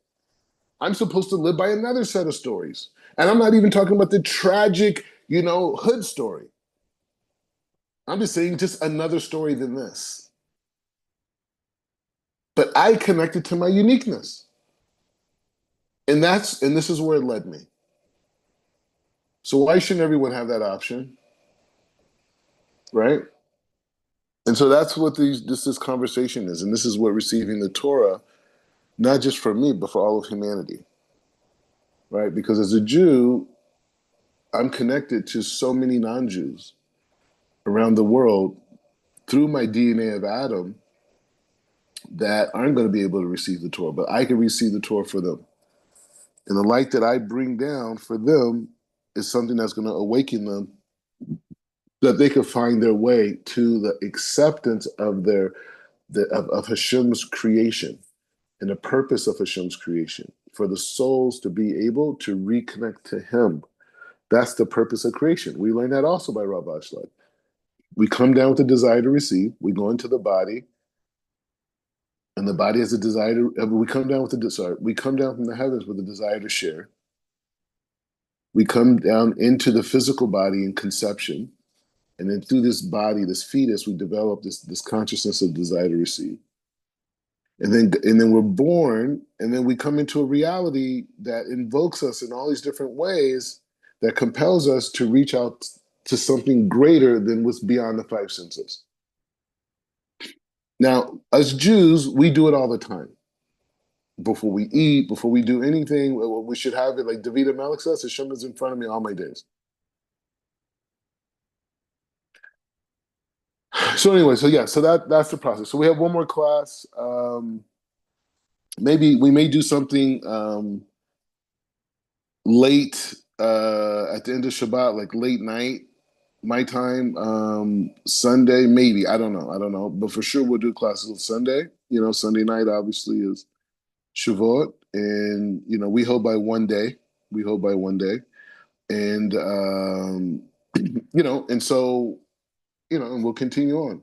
I'm supposed to live by another set of stories. And I'm not even talking about the tragic, hood story. I'm just saying just another story than this. But I connected to my uniqueness. And this is where it led me. So why shouldn't everyone have that option? Right? And so that's what this conversation is. And this is what receiving the Torah, not just for me, but for all of humanity. Right? Because as a Jew, I'm connected to so many non-Jews around the world through my DNA of Adam that aren't going to be able to receive the Torah, but I can receive the Torah for them. And the light that I bring down for them is something that's going to awaken them, that they could find their way to the acceptance of of Hashem's creation and the purpose of Hashem's creation, for the souls to be able to reconnect to Him. That's the purpose of creation. We learn that also by Rav Ashlag. We come down with the desire to receive. We go into the body, and the body has a desire to. We come down we come down from the heavens with a desire to share. We come down into the physical body in conception, and then through this body, this fetus, we develop this consciousness of desire to receive. And then we're born, and then we come into a reality that invokes us in all these different ways, that compels us to reach out to something greater than what's beyond the five senses. Now, as Jews, we do it all the time. Before we eat, before we do anything, we should have it like David Melech says, Hashem is in front of me all my days. So anyway, so that's the process. So we have one more class. Maybe we may do something late at the end of Shabbat, like late night, my time, Sunday, maybe. I don't know. But for sure we'll do classes on Sunday. Sunday night obviously is Shavuot, and we hold by one day. And and so and we'll continue on.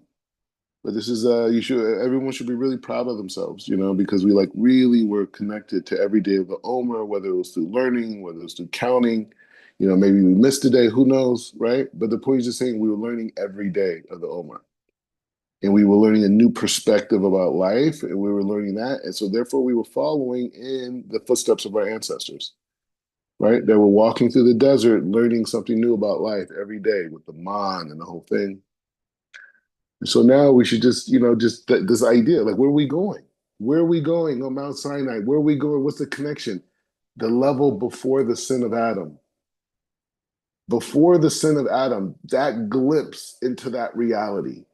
But this is everyone should be really proud of themselves, because we really were connected to every day of the Omer, whether it was through learning, whether it was through counting, maybe we missed a day, who knows, right? But the point is just saying we were learning every day of the Omer. And we were learning a new perspective about life, and we were learning that. And so therefore we were following in the footsteps of our ancestors, right? They were walking through the desert, learning something new about life every day with the man and the whole thing. And so now we should just this idea, like, where are we going? Where are we going on Mount Sinai? Where are we going? What's the connection? The level before the sin of Adam. Before the sin of Adam, that glimpse into that reality.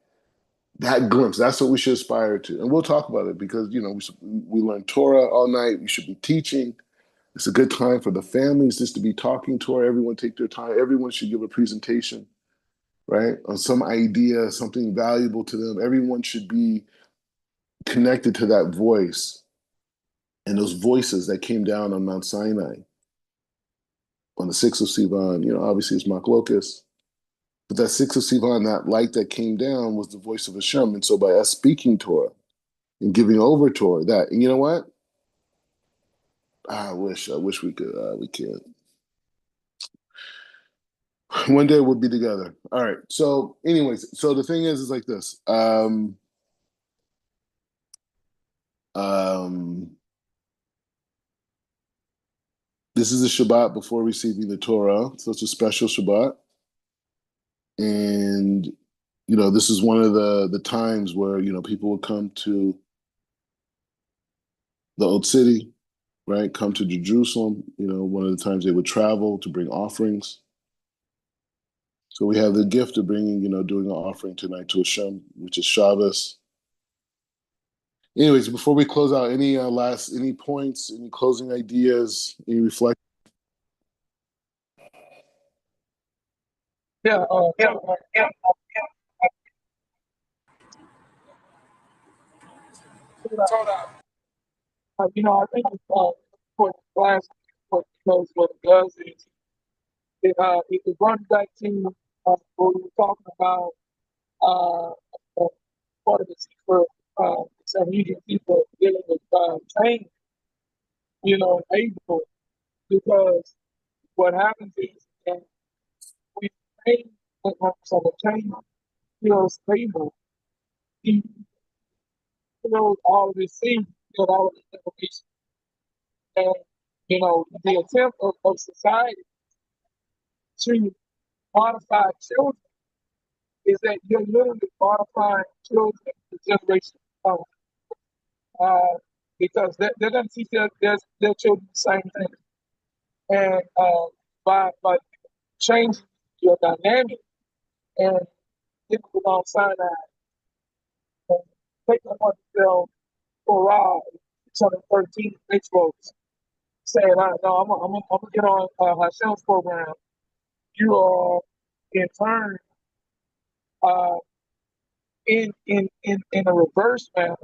That glimpse, that's what we should aspire to. And we'll talk about it because, we learn Torah all night. We should be teaching. It's a good time for the families just to be talking Torah. Everyone take their time. Everyone should give a presentation, right? On some idea, something valuable to them. Everyone should be connected to that voice and those voices that came down on Mount Sinai on the 6th of Sivan. Obviously it's Machlokas. But that 6th of Sivan, that light that came down was the voice of Hashem. And so by us speaking Torah and giving over Torah, that, and you know what? I wish we could, we can't. One day we'll be together. All right. So anyways, so the thing is like this. This is a Shabbat before receiving the Torah. So it's a special Shabbat. And This is one of the times where, people would come to the old city, right? Come to Jerusalem. One of the times they would travel to bring offerings. So we have the gift of bringing, doing an offering tonight to Hashem, which is Shabbos. Anyways, before we close out, any points, any closing ideas, any reflect? Yeah, I think it's for the class, because what it does is it runs back to what we were talking about, uh, uh, part of the secret, some Indian people dealing with change, able, because what happens is that we change, so the change feels stable, he feels all of his things, feels all of the information. And, the attempt of society to modify children is that you're literally modifying children the generation to come. Because they're going to teach their children the same thing. And by changing your dynamic and getting alongside that and taking upon yourself for a ride, 613 Rich Roads, saying, no, I'm gonna get on Hashem's program. You are in turn uh, in a reverse manner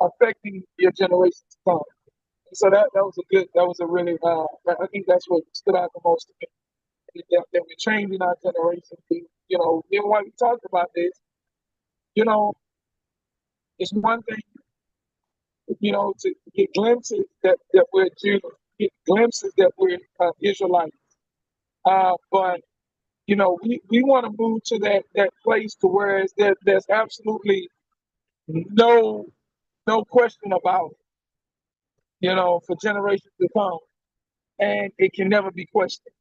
affecting your generation to come. And so that was a really I think that's what stood out the most to me, that we're changing our generation. Even while we talked about this, it's one thing, to get glimpses that we're Jews, get glimpses that we're Israelites. But we want to move to that place to where there's absolutely no question about it, for generations to come, and it can never be questioned.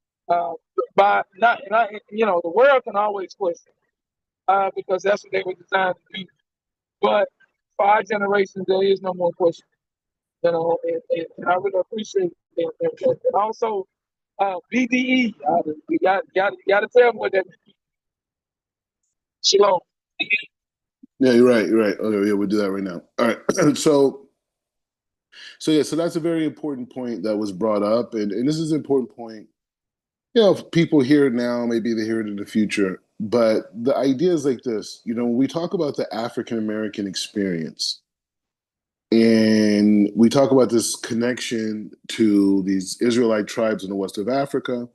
By not the world can always question, because that's what they were designed to do. But for our generation, there is no more question. And I really appreciate it. And also, BDE, you got to tell me what that means. Shalom. Yeah, you're right. You're right. Okay, yeah, we'll do that right now. All right. So that's a very important point that was brought up, and this is an important point. If people hear it now, maybe they hear it in the future. But the idea is like this. When we talk about the African American experience, and we talk about this connection to these Israelite tribes in the west of Africa,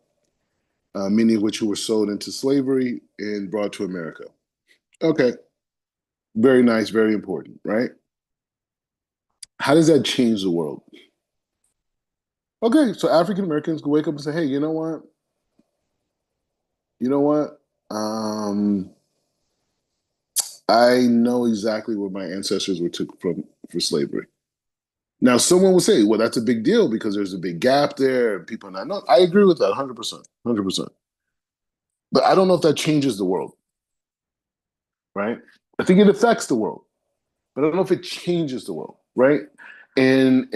many of which who were sold into slavery and brought to America. Okay. Very nice, very important, right? How does that change the world? Okay, so African Americans can wake up and say, hey, you know what? I know exactly where my ancestors were took from for slavery. Now, someone will say, well, that's a big deal because there's a big gap there and people not know. I agree with that 100%, 100%. But I don't know if that changes the world, right? I think it affects the world, but I don't know if it changes the world, right? And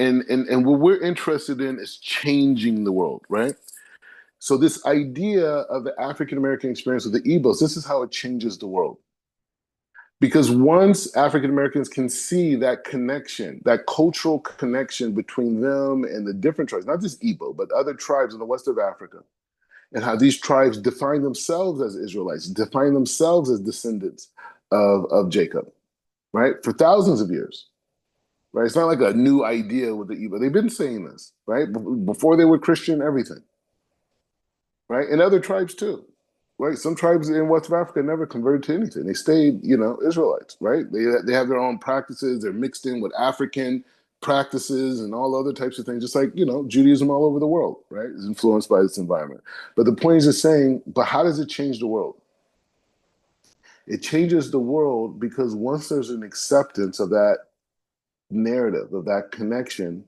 what we're interested in is changing the world, right? So this idea of the African American experience with the Igbos, this is how it changes the world. Because once African Americans can see that connection, that cultural connection between them and the different tribes, not just Igbo, but other tribes in the west of Africa, and how these tribes define themselves as Israelites, define themselves as descendants of Jacob, right? For thousands of years, right? It's not like a new idea with the Igbo. They've been saying this, right? Before they were Christian, everything, right? And other tribes too. Right, some tribes in West Africa never converted to anything. They stayed, Israelites. Right, they have their own practices. They're mixed in with African practices and all other types of things. Just like Judaism all over the world, right, is influenced by this environment. But the point is just saying, but how does it change the world? It changes the world because once there's an acceptance of that narrative, of that connection,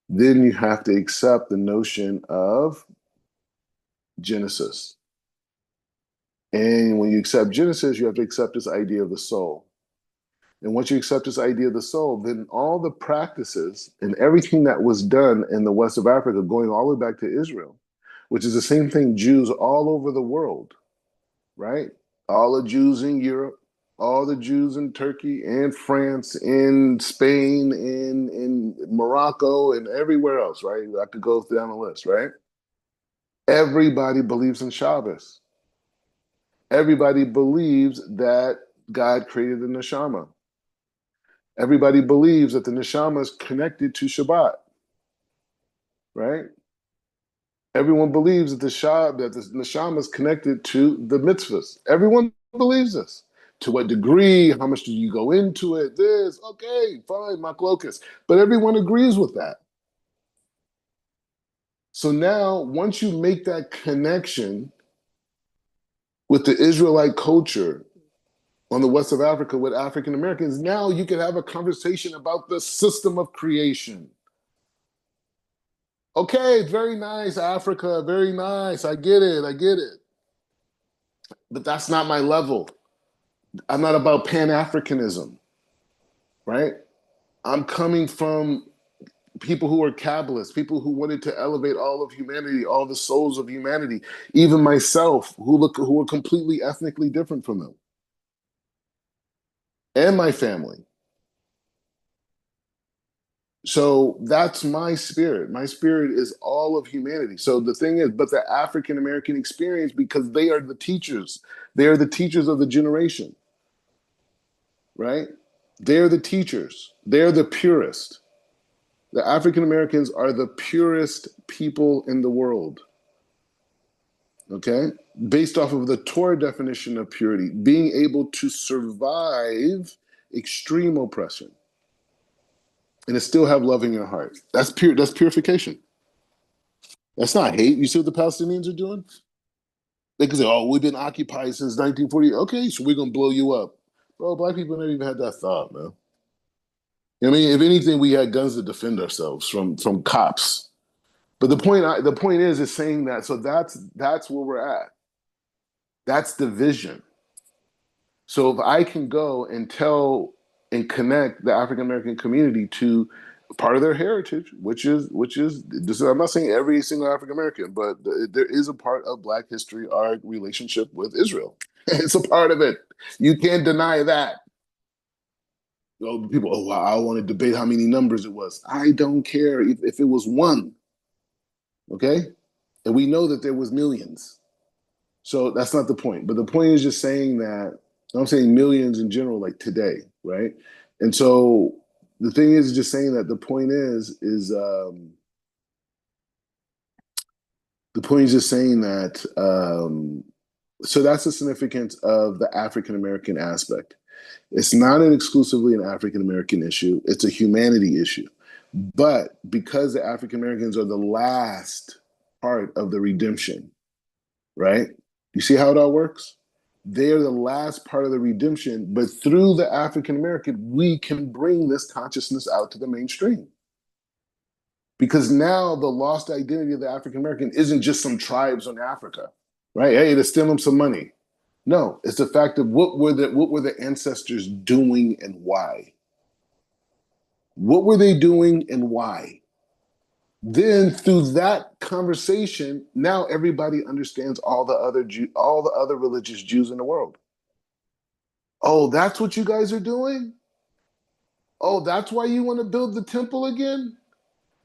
then you have to accept the notion of Genesis. And when you accept Genesis, you have to accept this idea of the soul. And once you accept this idea of the soul, then all the practices and everything that was done in the west of Africa, going all the way back to Israel, which is the same thing Jews all over the world, right? All the Jews in Europe, all the Jews in Turkey and France, in Spain, in Morocco, and everywhere else, right? I could go down the list, right? Everybody believes in Shabbos. Everybody believes that God created the neshama. Everybody believes that the neshama is connected to Shabbat, right? Everyone believes that the neshama is connected to the mitzvahs. Everyone believes this. To what degree? How much do you go into it? This, okay, fine, machlokas. But everyone agrees with that. So now, once you make that connection with the Israelite culture on the west of Africa with African Americans, now you can have a conversation about the system of creation. Okay, very nice, Africa, very nice. I get it. But that's not my level. I'm not about Pan-Africanism, right? I'm coming from people who are Kabbalists, people who wanted to elevate all of humanity, all the souls of humanity, even myself, who are completely ethnically different from them, and my family. So that's my spirit. My spirit is all of humanity. So the thing is, but the African American experience, because they are the teachers, they are the teachers of the generation, right? They're the teachers. They're the purest. The African Americans are the purest people in the world, okay? Based off of the Torah definition of purity, being able to survive extreme oppression and to still have love in your heart. That's purification. That's not hate. You see what the Palestinians are doing? They can say, oh, we've been occupied since 1940. Okay, so we're going to blow you up. Bro, black people never even had that thought, man. I mean, if anything, we had guns to defend ourselves from cops. But the point is saying that. So that's where we're at. That's the vision. So if I can go and tell and connect the African American community to part of their heritage, which is this. I'm not saying every single African American, but there is a part of Black history, our relationship with Israel. It's a part of it. You can't deny that. People, oh, I want to debate how many numbers it was. I don't care if it was one. Okay, and we know that there was millions. So that's not the point. But the point is just saying that. I'm saying millions in general, like today, right? And so the thing is just saying that the point is just saying that. So that's the significance of the African American aspect. It's not exclusively an African American issue. It's a humanity issue. But because the African Americans are the last part of the redemption, right? You see how it all works? They are the last part of the redemption, but through the African American, we can bring this consciousness out to the mainstream. Because now the lost identity of the African American isn't just some tribes in Africa, right? Hey, to steal them some money. No, it's the fact of what were the ancestors doing and why? What were they doing and why? Then through that conversation, now everybody understands all the other religious Jews in the world. Oh, that's what you guys are doing? Oh, that's why you want to build the temple again?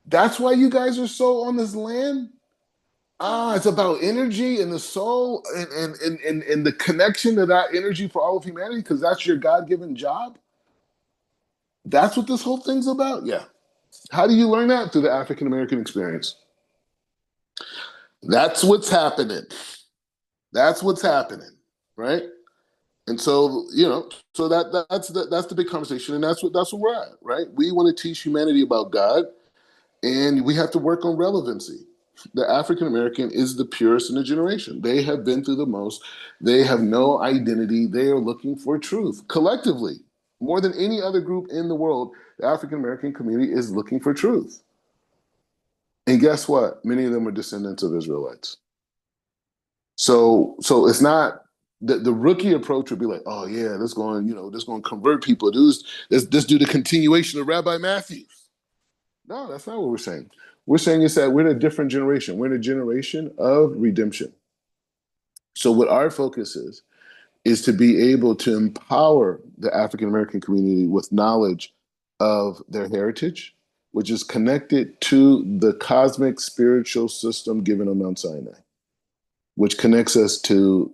That's why you guys are so on this land? It's about energy and the soul and the connection to that energy for all of humanity because that's your God-given job? That's what this whole thing's about? Yeah. How do you learn that? Through the African American experience. That's what's happening. That's what's happening, right? And so, so that's the big conversation, and that's what we're at, right? We want to teach humanity about God, and we have to work on relevancy. The African American is the purest in the generation. They have been through the most. They have no identity. They are looking for truth collectively. More than any other group in the world, the African American community is looking for truth. And guess what? Many of them are descendants of Israelites. So it's not the rookie approach would be like, oh yeah, let's go and let's go and convert people. Let's do the continuation of Rabbi Matthews. No, that's not what we're saying. We're saying is that we're in a different generation. We're in a generation of redemption. So what our focus is to be able to empower the African American community with knowledge of their heritage, which is connected to the cosmic spiritual system given on Mount Sinai, which connects us to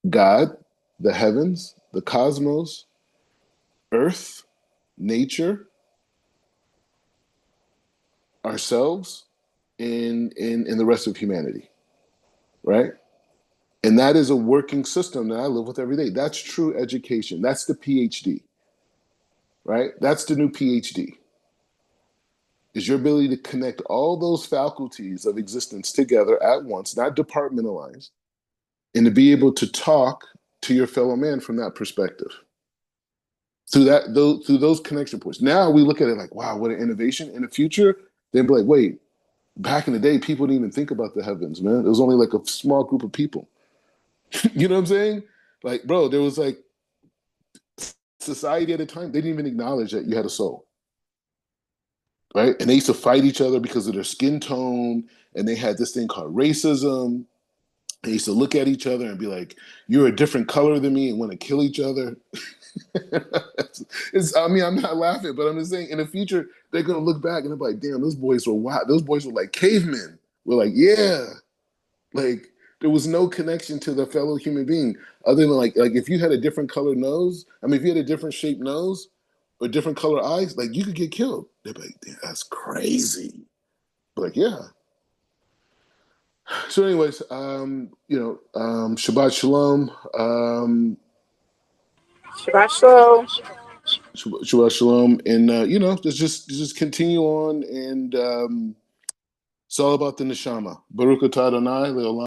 God, the heavens, the cosmos, earth, nature, ourselves, and the rest of humanity, right? And that is a working system that I live with every day. That's true education. That's the PhD, right? That's the new PhD. Is your ability to connect all those faculties of existence together at once, not departmentalized, and to be able to talk to your fellow man from that perspective. Through those connection points. Now we look at it like, wow, what an innovation. In the future, they'd be like, wait, back in the day, people didn't even think about the heavens, man. It was only like a small group of people. You know what I'm saying? Like, bro, there was like society at a time, they didn't even acknowledge that you had a soul. Right? And they used to fight each other because of their skin tone, and they had this thing called racism. They used to look at each other and be like, you're a different color than me, and want to kill each other. I mean, I'm not laughing, but I'm just saying in the future, they're going to look back and they're like, damn, those boys were wild. Those boys were like cavemen. We're like, yeah. Like, there was no connection to the fellow human being other than like if you had a different colored nose, I mean, if you had a different shaped nose or different color eyes, like you could get killed. They'd be like, damn, that's crazy. But like, yeah. So anyways, Shabbat Shalom. Shabbat Shalom. Shabbat Shalom. And, just continue on. And it's all about the neshama. Baruch atah Adonai le'olam.